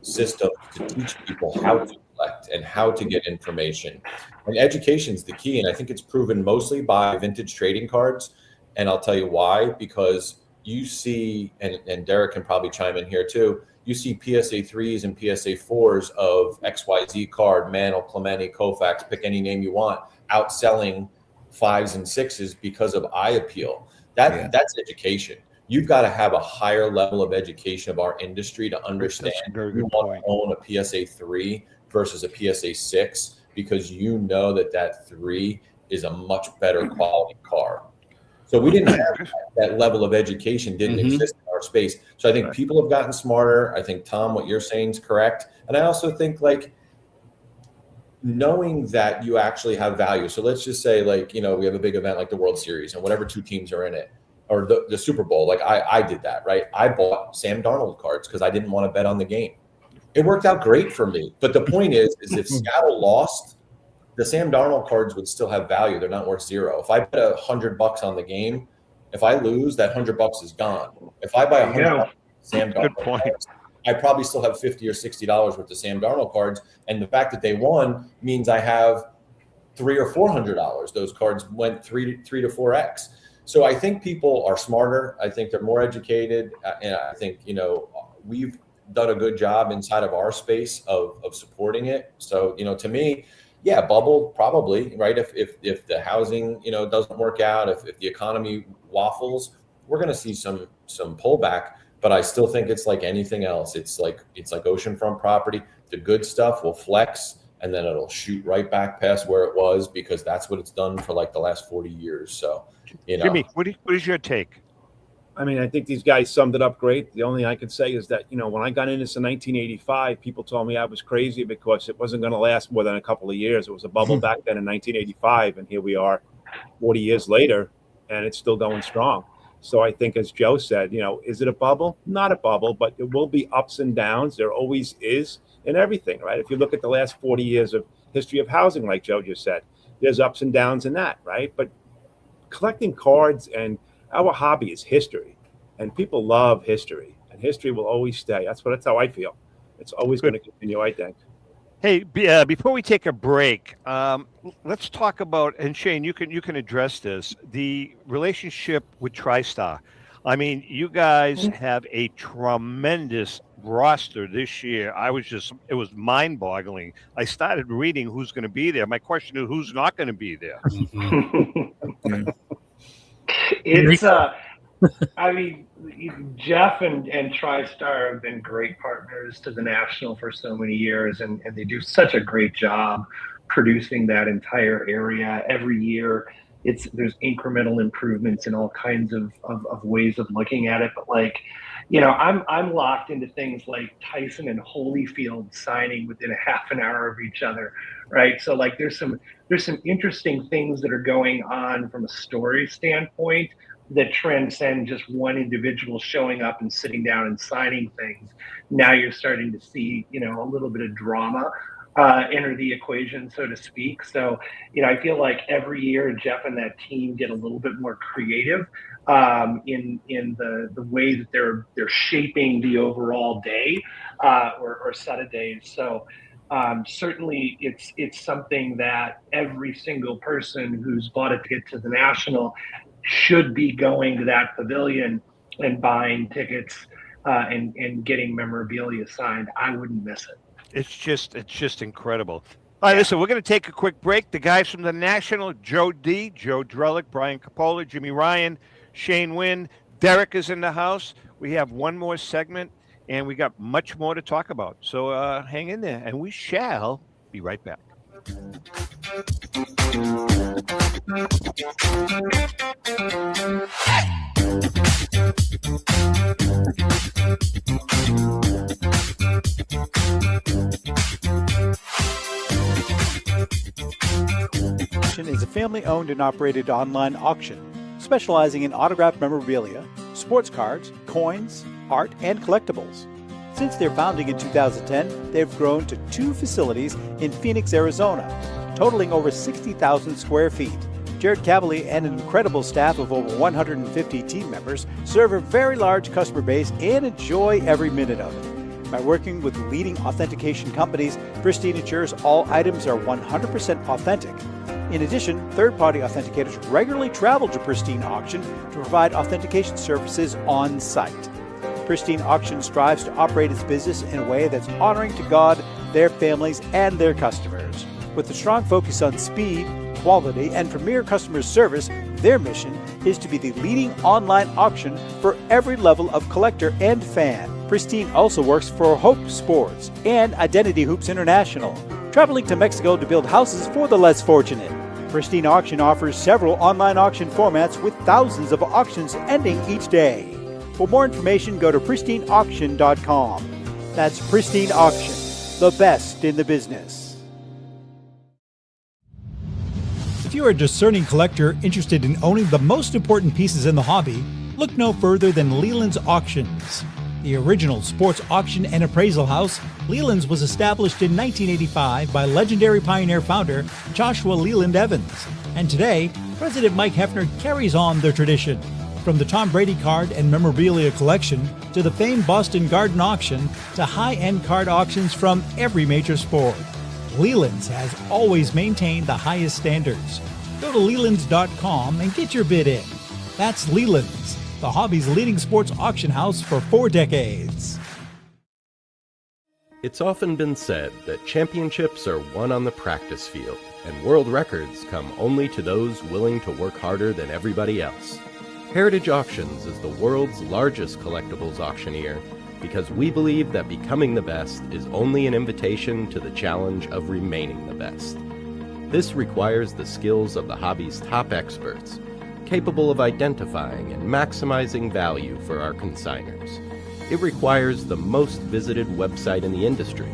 systems to teach people how to collect and how to get information. And education is the key. And I think it's proven mostly by vintage trading cards. And I'll tell you why, because you see, and Derek can probably chime in here too, you see PSA 3s and PSA 4s of XYZ card, Mantle, Clemente, Koufax, pick any name you want, outselling 5s and 6s because of eye appeal. That's education. You've got to have a higher level of education of our industry to understand you want to own a PSA 3 versus a PSA 6, because that 3 is a much better quality card. So we didn't have that level of education, didn't exist in our space. So I think people have gotten smarter. I think, Tom, what you're saying is correct. And I also think knowing that you actually have value. So let's just say we have a big event like the World Series and whatever two teams are in it, or the Super Bowl. I did that, right? I bought Sam Darnold cards because I didn't want to bet on the game. It worked out great for me. But the point is if Seattle lost, the Sam Darnold cards would still have value. They're not worth zero. If I bet $100 on the game, if I lose, that $100 is gone. If I buy $100 Sam Darnold cards, I probably still have $50 or $60 worth of Sam Darnold cards. And the fact that they won means I have $300 or $400. Those cards went 3 to 4x. So I think people are smarter. I think they're more educated. And I think, we've done a good job inside of our space of supporting it. So, to me, bubble probably, right? If the housing, doesn't work out, if the economy waffles, we're going to see some pullback. But I still think it's like anything else. It's like oceanfront property. The good stuff will flex, and then it'll shoot right back past where it was, because that's what it's done for the last 40 years. So, Jimmy, what is your take? I mean, I think these guys summed it up great. The only thing I can say is that, when I got into this in 1985, people told me I was crazy because it wasn't going to last more than a couple of years. It was a bubble back then in 1985, and here we are 40 years later, and it's still going strong. So I think, as Joe said, is it a bubble? Not a bubble, but there will be ups and downs. There always is in everything, right? If you look at the last 40 years of history of housing, like Joe just said, there's ups and downs in that, right? But collecting cards and our hobby is history, and people love history, and history will always stay. That's how I feel. It's always going to continue, I think. Hey, before we take a break, let's talk about, and Shane, you can address this, the relationship with TriStar. I mean, you guys have a tremendous roster this year. It was mind-boggling. I started reading who's going to be there. My question is, who's not going to be there? It's I mean, Jeff and TriStar have been great partners to the National for so many years, and they do such a great job producing that entire area every year. There's incremental improvements in all kinds of ways of looking at it, but I'm locked into things like Tyson and Holyfield signing within a half an hour of each other, right? So there's some interesting things that are going on from a story standpoint that transcend just one individual showing up and sitting down and signing things. Now you're starting to see, a little bit of drama enter the equation, so to speak. So, I feel like every year Jeff and that team get a little bit more creative in the way that they're shaping the overall day or set of days. So certainly it's something that every single person who's bought a ticket to the National should be going to that pavilion and buying tickets and getting memorabilia signed. I wouldn't miss it. It's just incredible. All right, listen, we're going to take a quick break. The guys from the National, Joe D, Joe Drelich, Brian Capola, Jimmy Ryan, Shane Wynn, Derek is in the house. We have one more segment, and we got much more to talk about. So hang in there, and we shall be right back. Is a family-owned and operated online auction specializing in autographed memorabilia, sports cards, coins, art, and collectibles. Since their founding in 2010, they've grown to 2 facilities in Phoenix, Arizona, totaling over 60,000 square feet. Jared Cavalier and an incredible staff of over 150 team members serve a very large customer base and enjoy every minute of it. By working with leading authentication companies, Pristine ensures all items are 100% authentic. In addition, third-party authenticators regularly travel to Pristine Auction to provide authentication services on site. Pristine Auction strives to operate its business in a way that's honoring to God, their families, and their customers. With a strong focus on speed, quality, and premier customer service, their mission is to be the leading online auction for every level of collector and fan. Pristine also works for Hope Sports and Identity Hoops International, traveling to Mexico to build houses for the less fortunate. Pristine Auction offers several online auction formats with thousands of auctions ending each day. For more information, go to pristineauction.com. That's Pristine Auction, the best in the business. If you are a discerning collector interested in owning the most important pieces in the hobby, look no further than Leland's Auctions. The original sports auction and appraisal house, Leland's was established in 1985 by legendary Pioneer founder Joshua Leland Evans. And today, President Mike Hefner carries on their tradition. From the Tom Brady card and memorabilia collection to the famed Boston Garden auction to high-end card auctions from every major sport, Leland's has always maintained the highest standards. Go to Lelands.com and get your bid in. That's Leland's, the hobby's leading sports auction house for 4 decades. It's often been said that championships are won on the practice field, and world records come only to those willing to work harder than everybody else. Heritage Auctions is the world's largest collectibles auctioneer because we believe that becoming the best is only an invitation to the challenge of remaining the best. This requires the skills of the hobby's top experts, capable of identifying and maximizing value for our consigners. It requires the most visited website in the industry,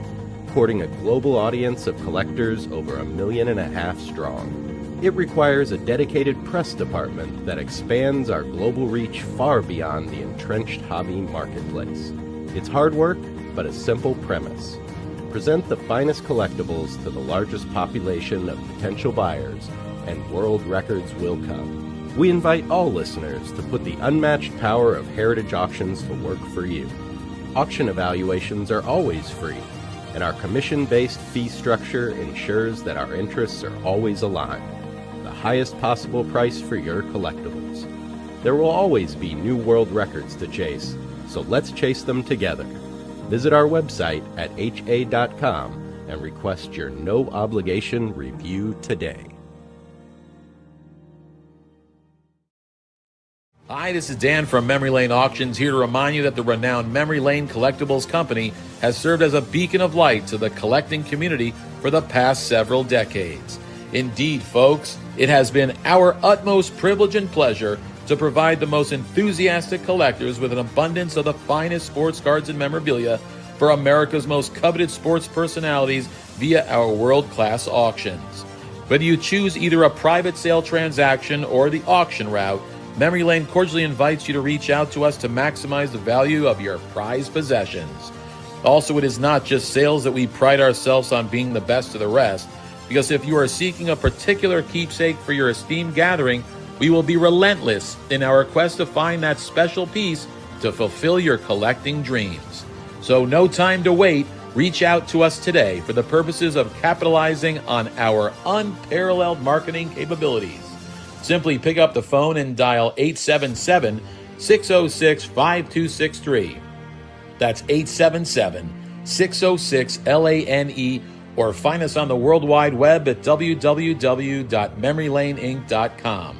courting a global audience of collectors over 1.5 million strong. It requires a dedicated press department that expands our global reach far beyond the entrenched hobby marketplace. It's hard work, but a simple premise. Present the finest collectibles to the largest population of potential buyers, and world records will come. We invite all listeners to put the unmatched power of Heritage Auctions to work for you. Auction evaluations are always free, and our commission-based fee structure ensures that our interests are always aligned. The highest possible price for your collectibles. There will always be new world records to chase, so let's chase them together. Visit our website at ha.com and request your no-obligation review today. Hi, this is Dan from Memory Lane Auctions, here to remind you that the renowned Memory Lane Collectibles Company has served as a beacon of light to the collecting community for the past several decades. Indeed, folks, it has been our utmost privilege and pleasure to provide the most enthusiastic collectors with an abundance of the finest sports cards and memorabilia for America's most coveted sports personalities via our world-class auctions. Whether you choose either a private sale transaction or the auction route, Memory Lane cordially invites you to reach out to us to maximize the value of your prized possessions. Also, it is not just sales that we pride ourselves on being the best of the rest, because if you are seeking a particular keepsake for your esteemed gathering, we will be relentless in our quest to find that special piece to fulfill your collecting dreams. So no time to wait. Reach out to us today for the purposes of capitalizing on our unparalleled marketing capabilities. Simply pick up the phone and dial 877-606-5263. That's 877-606-LANE, or find us on the World Wide Web at www.memorylaneinc.com.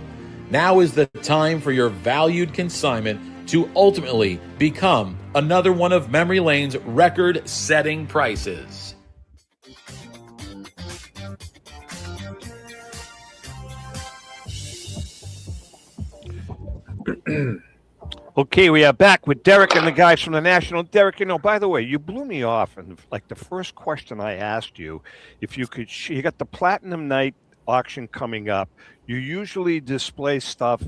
Now is the time for your valued consignment to ultimately become another one of Memory Lane's record-setting prices. Okay, we are back with Derek and the guys from the National. Derek, by the way, you blew me off. And like the first question I asked you, if you could, you got the Platinum Night auction coming up. You usually display stuff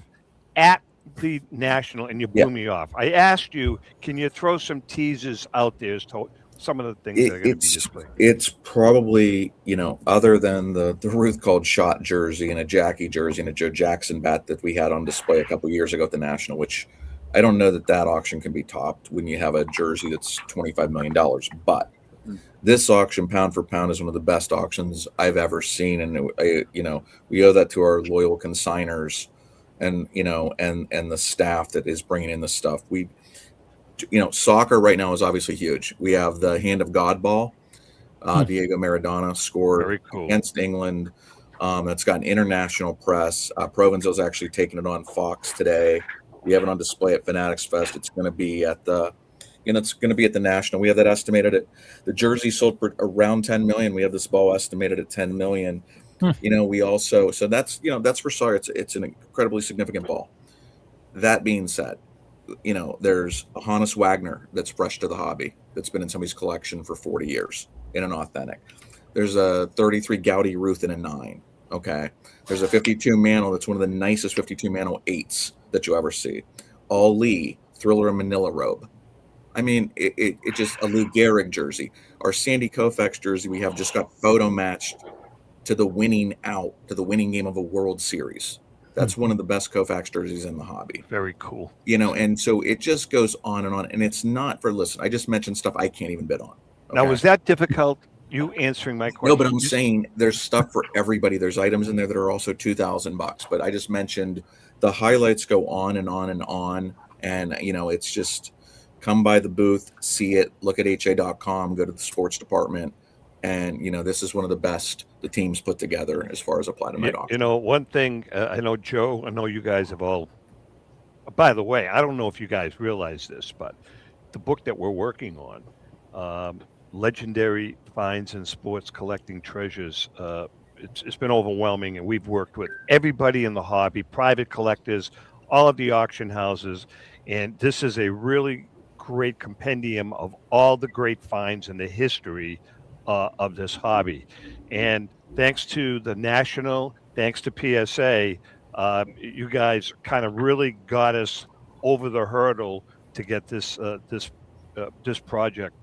at the National, and you blew me off. I asked you, can you throw some teasers out there as to some of the things that are going to be displayed? It's probably, other than the Ruth Called Shot jersey and a Jackie jersey and a Joe Jackson bat that we had on display a couple years ago at the National, which I don't know that auction can be topped when you have a jersey that's $25 million. But this auction, pound for pound, is one of the best auctions I've ever seen. And, we owe that to our loyal consigners and the staff that is bringing in the stuff. Soccer right now is obviously huge. We have the Hand of God ball. Diego Maradona scored against England. It's got an international press. Provenzo's actually taking it on Fox today. We have it on display at Fanatics Fest. It's going to be at the National. We have that estimated at the jersey sold for around 10 million. We have this ball estimated at 10 million. We also, so that's for soccer. It's an incredibly significant ball. That being said, there's a Hannes Wagner that's fresh to the hobby, that's been in somebody's collection for 40 years in an authentic. There's a 33 Gaudy Ruth in a 9. Okay. There's a 52 Mantle that's one of the nicest 52 Mantle 8s that you'll ever see. All Lee, Thriller and Manila robe. I mean, it just a Lou Gehrig jersey. Our Sandy Koufax jersey we have just got photo matched to the winning game of a World Series. That's one of the best Koufax jerseys in the hobby. Very cool. And so it just goes on and on. And it's not for, listen, I just mentioned stuff I can't even bid on. Okay? Now, was that difficult, you answering my question? No, but I'm saying there's stuff for everybody. There's items in there that are also $2,000. But I just mentioned the highlights go on and on and on. And, it's just come by the booth, see it, look at ha.com, go to the sports department. And, this is one of the best the team's put together as far as a Platinum Night auction. One thing, I know, Joe, I know you guys have all, by the way, I don't know if you guys realize this, but the book that we're working on, Legendary Finds and Sports Collecting Treasures, it's been overwhelming, and we've worked with everybody in the hobby, private collectors, all of the auction houses, and this is a really great compendium of all the great finds in the history of this hobby. And thanks to the National, thanks to PSA, you guys kind of really got us over the hurdle to get this project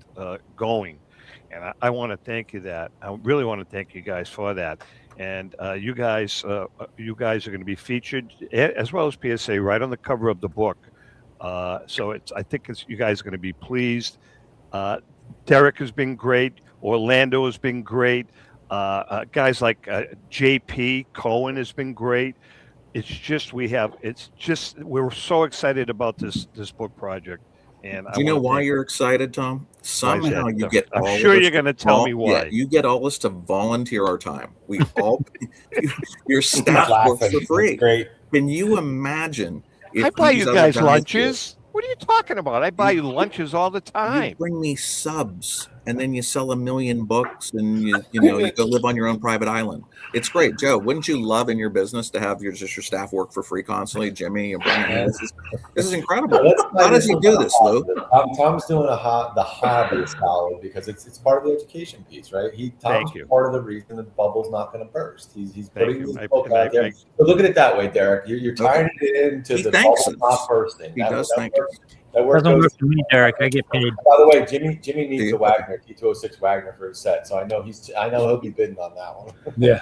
going. And I want to thank you that. I really want to thank you guys for that. And you guys are going to be featured, as well as PSA, right on the cover of the book. So I think you guys are going to be pleased. Derek has been great. Orlando has been great. Guys like JP Cohen has been great. We're so excited about this book project. And do you know why you're excited, Tom? Somehow you get. I'm sure you're going to tell me why. Yeah, you get all us to volunteer our time. We all your staff works for free. Great. Can you imagine? I buy you guys lunches. What are you talking about? I buy you lunches all the time. You bring me subs, and then you sell 1 million books, and you go live on your own private island. It's great, Joe. Wouldn't you love in your business to have your staff work for free constantly, Jimmy? And this is incredible. How does he do this, Lou? Tom's doing the hobby solid because it's part of the education piece, right? Tom's part of the reason the bubble's not going to burst. He's putting this book out there. But look at it that way, Derek. You're tying it into the bubble not bursting. He does thank us. That doesn't work for me, Derek. I get paid. By the way, Jimmy needs a Wagner T206 Wagner for his set, so I know he'll be bidding on that one. Yeah.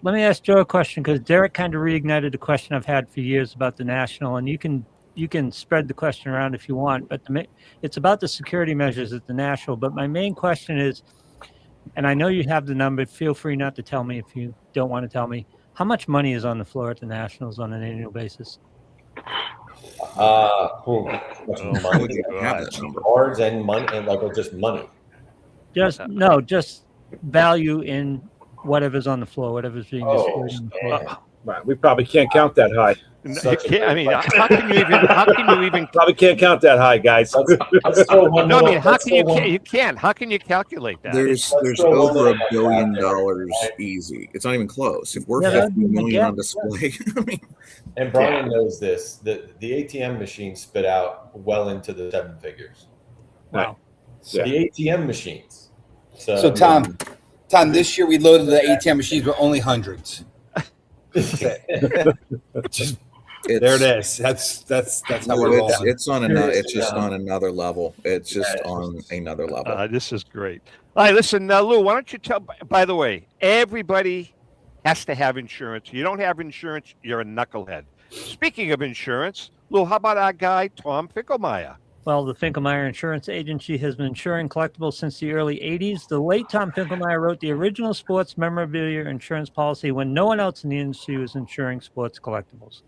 Let me ask Joe a question, because Derek kind of reignited a question I've had for years about the National, and you can spread the question around if you want, but it's about the security measures at the National. But my main question is, and I know you have the number, feel free not to tell me if you don't want to tell me, how much money is on the floor at the Nationals on an annual basis? Money, cards and money, and just money. Just value in whatever's on the floor, whatever's being distributed on the floor. We probably can't count that high. How can you even probably can't count that high, guys? How can you calculate that? There's over $1 billion easy. It's not even close. If we're 50 million on display, and Brian knows this. The ATM machines spit out well into the 7 figures. Wow. The ATM machines. So Tom, this year we loaded the ATM machines with only hundreds. There it is. That's how we're rolling. It's on another. It's just on another level. It's just on another level. This is great. All right, listen, Lou. Why don't you tell? By the way, everybody has to have insurance. You don't have insurance, you're a knucklehead. Speaking of insurance, Lou, how about our guy Tom Finkelmeyer? Well, the Finkelmeyer Insurance Agency has been insuring collectibles since the early 80s. The late Tom Finkelmeyer wrote the original sports memorabilia insurance policy when no one else in the industry was insuring sports collectibles.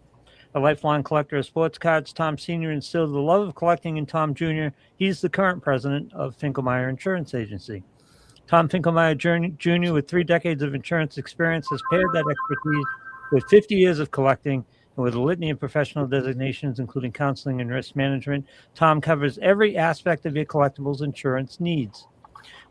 A lifelong collector of sports cards, Tom Sr. instilled the love of collecting in Tom Jr. He's the current president of Finkelmeyer Insurance Agency. Tom Finkelmeyer Jr., with 3 decades of insurance experience, has paired that expertise with 50 years of collecting. And with a litany of professional designations, including counseling and risk management, Tom covers every aspect of your collectibles insurance needs.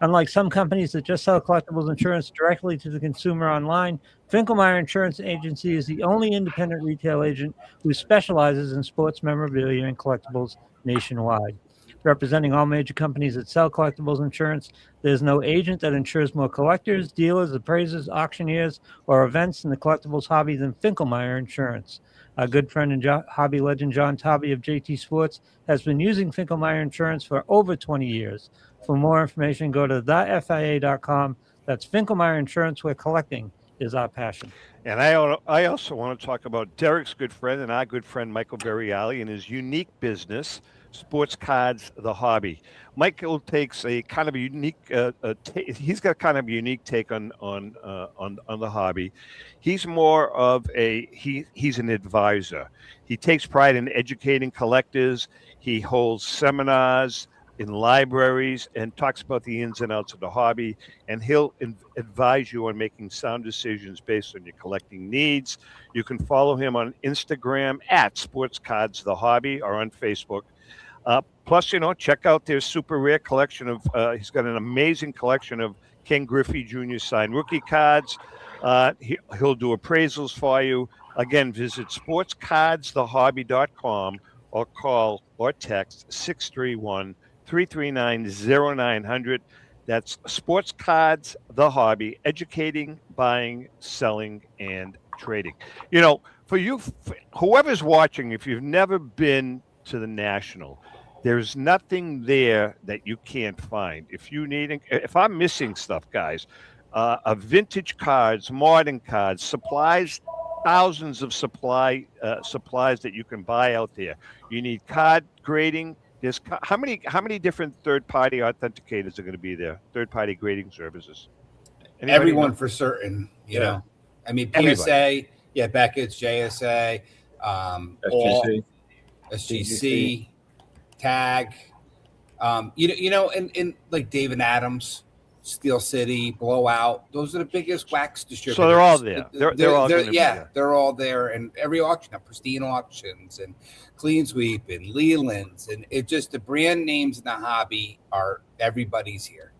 Unlike some companies that just sell collectibles insurance directly to the consumer online, Finkelmeyer Insurance Agency is the only independent retail agent who specializes in sports memorabilia and collectibles nationwide. Representing all major companies that sell collectibles insurance, there's no agent that insures more collectors, dealers, appraisers, auctioneers, or events in the collectibles hobby than Finkelmeyer Insurance. Our good friend and hobby legend John Tobby of JT Sports has been using Finkelmeyer Insurance for over 20 years. For more information, go to thefia.com. That's Finkelmeyer Insurance, where collecting is our passion. And I also want to talk about Derek's good friend and our good friend Michael Veriali and his unique business, Sports Cards, the Hobby. Michael takes a kind of a unique. He's got kind of a unique take on the hobby. He's more of he's an advisor. He takes pride in educating collectors. He holds seminars in libraries and talks about the ins and outs of the hobby. And he'll advise you on making sound decisions based on your collecting needs. You can follow him on Instagram at Sports Cards the Hobby or on Facebook. Plus, check out their super rare collection of, he's got an amazing collection of Ken Griffey Jr. signed rookie cards. He'll do appraisals for you. Again, visit sportscardsthehobby.com or call or text 631-339-0900. That's Sports Cards, the hobby, educating, buying, selling, and trading. You know, for you, whoever's watching, if you've never been to the National, there's nothing there that you can't find. If I'm missing stuff, guys, vintage cards, modern cards, supplies, thousands of supplies that you can buy out there. You need card grading. There's how many different third-party authenticators are going to be there? Third-party grading services. Anybody Everyone know? for certain. You Yeah. know, I mean, Everybody. PSA, yeah, Beckett's, JSA, all SGC, Tag. And like David Adams, Steel City, Blowout. Those are the biggest wax distributors. So they're all there. They're all gonna be there. They're all there, and every auction, Pristine Auctions and Clean Sweep and Leland's, and it just the brand names in the hobby are everybody's here.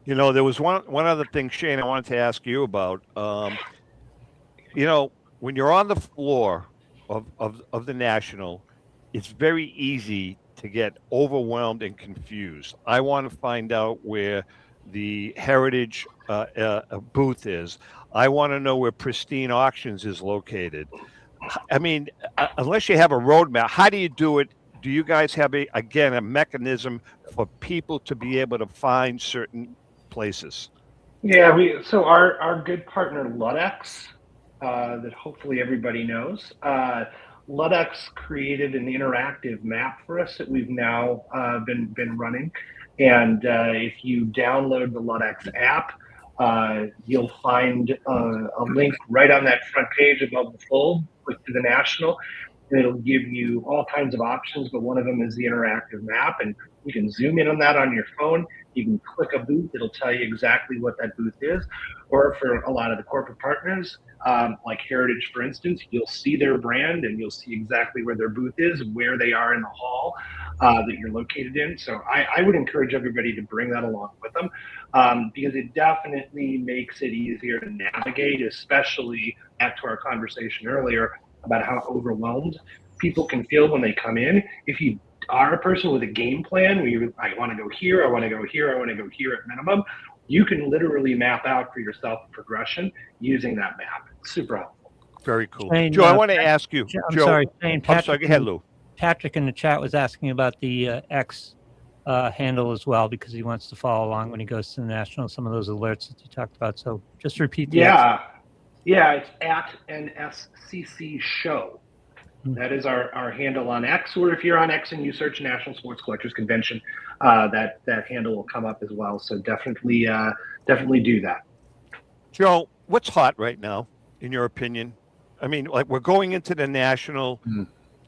You know, there was one other thing, Shane, I wanted to ask you about. You know, when you're on the floor of the National, it's very easy to get overwhelmed and confused. I want to find out where the Heritage booth is. I want to know where Pristine Auctions is located. I mean, unless you have a roadmap, how do you do it? Do you guys have a mechanism for people to be able to find certain places? Yeah, so our good partner Ludex, that hopefully everybody knows. Ludex created an interactive map for us that we've now been running. And if you download the Ludex app, you'll find a link right on that front page above the fold. Click to the National, and it'll give you all kinds of options, but one of them is the interactive map, and you can zoom in on that on your phone. You can click a booth, it'll tell you exactly what that booth is. Or for a lot of the corporate partners, like Heritage, for instance, you'll see their brand and you'll see exactly where their booth is, where they are in the hall that you're located in. So I would encourage everybody to bring that along with them, because it definitely makes it easier to navigate, especially back to our conversation earlier about how overwhelmed people can feel when they come in. If you are a person with a game plan where I want to go here, I want to go here, I want to go here at minimum, you can literally map out for yourself a progression using that map. It's super helpful. Very cool. Shane, Joe, I want to ask you. I'm Joe, sorry, Shane. I'm sorry. Go ahead, Lou. Patrick in the chat was asking about the X handle as well, because he wants to follow along when he goes to the National, some of those alerts that you talked about. So just repeat the X. Yeah, it's at NSCC Show. That is our handle on X, or if you're on X and you search National Sports Collectors Convention, that handle will come up as well. So definitely do that. Joe, what's hot right now, in your opinion? I mean, like, we're going into the National,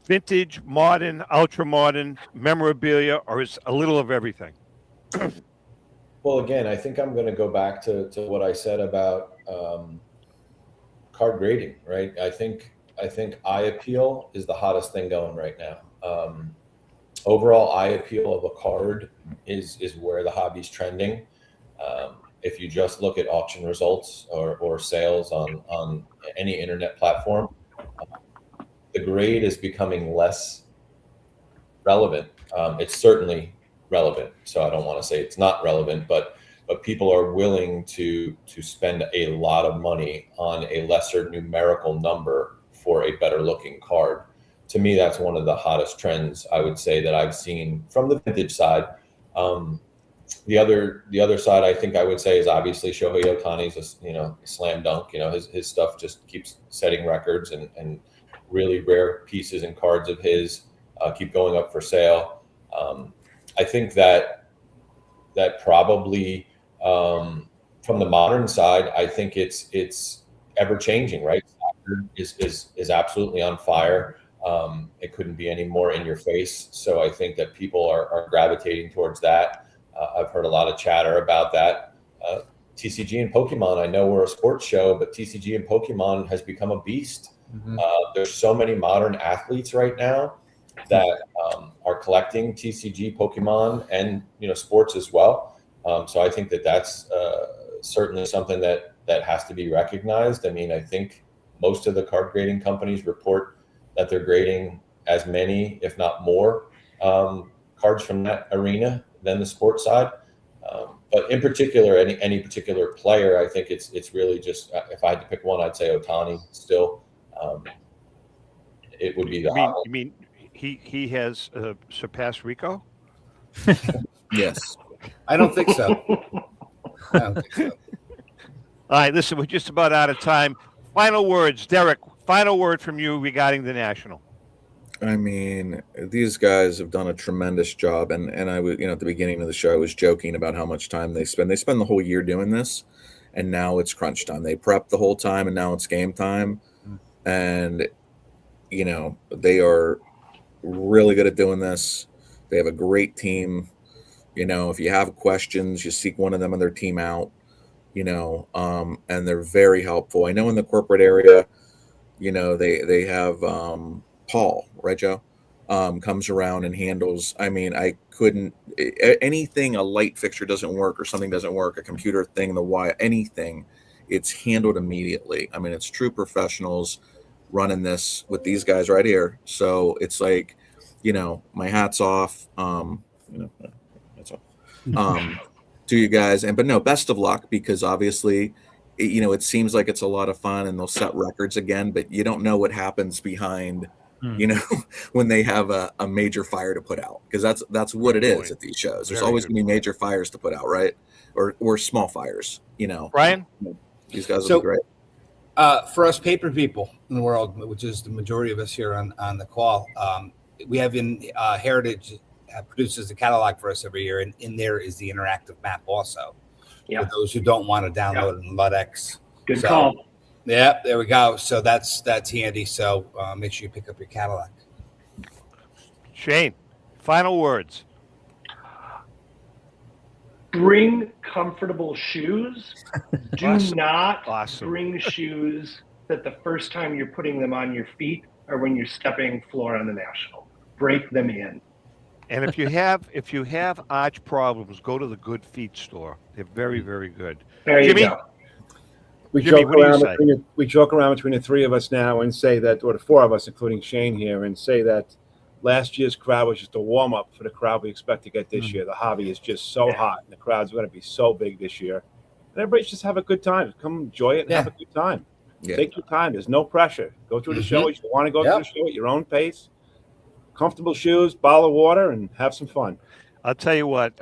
vintage, modern, ultra modern, memorabilia, or is a little of everything? Well, again, I think I'm going to go back to what I said about card grading, right? I think eye appeal is the hottest thing going right now. Overall eye appeal of a card is where the hobby's trending. If you just look at auction results or sales on any internet platform, the grade is becoming less relevant. It's certainly relevant, so I don't want to say it's not relevant, but people are willing to spend a lot of money on a lesser numerical number for a better looking card. To me, that's one of the hottest trends I would say that I've seen from the vintage side. The other side I think I would say is obviously Shohei Ohtani's a slam dunk. His stuff just keeps setting records, and really rare pieces and cards of his keep going up for sale. I think that probably from the modern side, I think it's ever changing, right? Soccer is absolutely on fire. It couldn't be any more in your face. So I think that people are gravitating towards that. I've heard a lot of chatter about that. TCG and Pokemon, I know we're a sports show, but TCG and Pokemon has become a beast. There's so many modern athletes right now that are collecting TCG, Pokemon, and sports as well. So I think that's certainly something that has to be recognized. I mean, I think most of the card grading companies report that they're grading as many, if not more, cards from that arena than the sports side. But in particular, any particular player, I think it's really just, if I had to pick one, I'd say Ohtani still. It would be the You mean he has surpassed Rico? Yes. I don't think so. I don't think so. All right, listen, we're just about out of time. Final words, Derek. Final word from you regarding the National. I mean, these guys have done a tremendous job, and I was, at the beginning of the show, I was joking about how much time they spend. They spend the whole year doing this, and now it's crunch time. They prep the whole time, and now it's game time, and they are really good at doing this. They have a great team. If you have questions, you seek one of them and their team out. And they're very helpful. I know in the corporate area, they have Paul, right, Joe? Comes around and handles. I mean, anything, a light fixture doesn't work or something doesn't work, a computer thing, the wire, anything, it's handled immediately. I mean, it's true professionals running this with these guys right here. So it's like, my hat's off. That's all. To you guys, but no, best of luck, because obviously, it seems like it's a lot of fun and they'll set records again, but you don't know what happens behind. When they have a major fire to put out, because that's what it is at these shows. There's always going to be major fires to put out, right? Or small fires, Brian, these guys will be great. For us paper people in the world, which is the majority of us here on the call, we have Heritage produces a catalog for us every year, and in there is the interactive map also. For those who don't want to download it in LUTX. Good call. Yeah, there we go. So that's handy. So make sure you pick up your catalog. Shane, final words. Bring comfortable shoes. Do not Awesome. bring shoes that the first time you're putting them on your feet or when you're stepping floor on the National. Break them in. And if you have arch problems, go to the Good Feet store. They're very, very good. There you Jimmy? go. We Jimmy, joke what do you around say? we joke around between the three of us now and say that, or the four of us, including Shane here, and say that last year's crowd was just a warm up for the crowd we expect to get this year. The hobby is just so hot, and the crowd's going to be so big this year. And everybody just have a good time. Come enjoy it and have a good time. Yeah. Take your time. There's no pressure. Go through the show as you want to go through the show at your own pace. Comfortable shoes, bottle of water, and have some fun. I'll tell you what,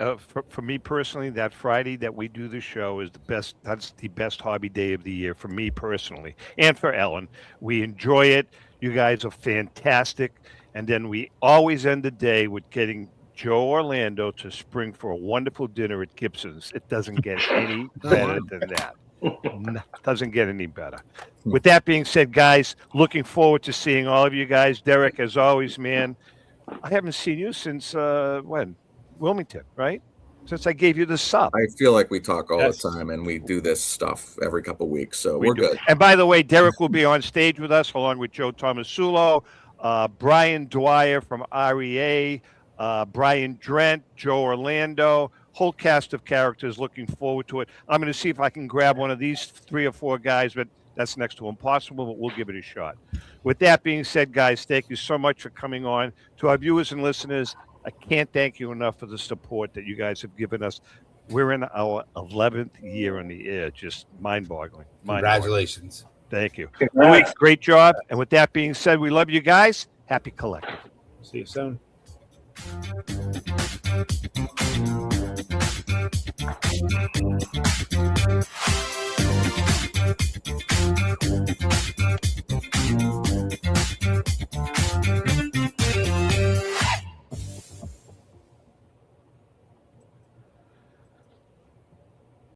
for me personally, that Friday that we do the show is the best. That's the best hobby day of the year for me personally, and for Ellen. We enjoy it. You guys are fantastic. And then we always end the day with getting Joe Orlando to spring for a wonderful dinner at Gibson's. It doesn't get any better than that. No, doesn't get any better. With that being said, guys, looking forward to seeing all of you guys. Derek, as always, man, I haven't seen you since when? Wilmington, right? Since I gave you the sub. I feel like we talk all the time, and we do this stuff every couple of weeks, so we're good. And by the way, Derek will be on stage with us along with Joe Tomasulo, Brian Dwyer from REA, Brian Drent, Joe Orlando, whole cast of characters. Looking forward to it. I'm going to see if I can grab one of these 3 or 4 guys, but that's next to impossible, but we'll give it a shot. With that being said, guys, thank you so much for coming on. To our viewers and listeners, I can't thank you enough for the support that you guys have given us. We're in our 11th year on the air. Just mind-boggling. Congratulations. Thank you. Louis, great job. And with that being said, we love you guys. Happy collecting. See you soon.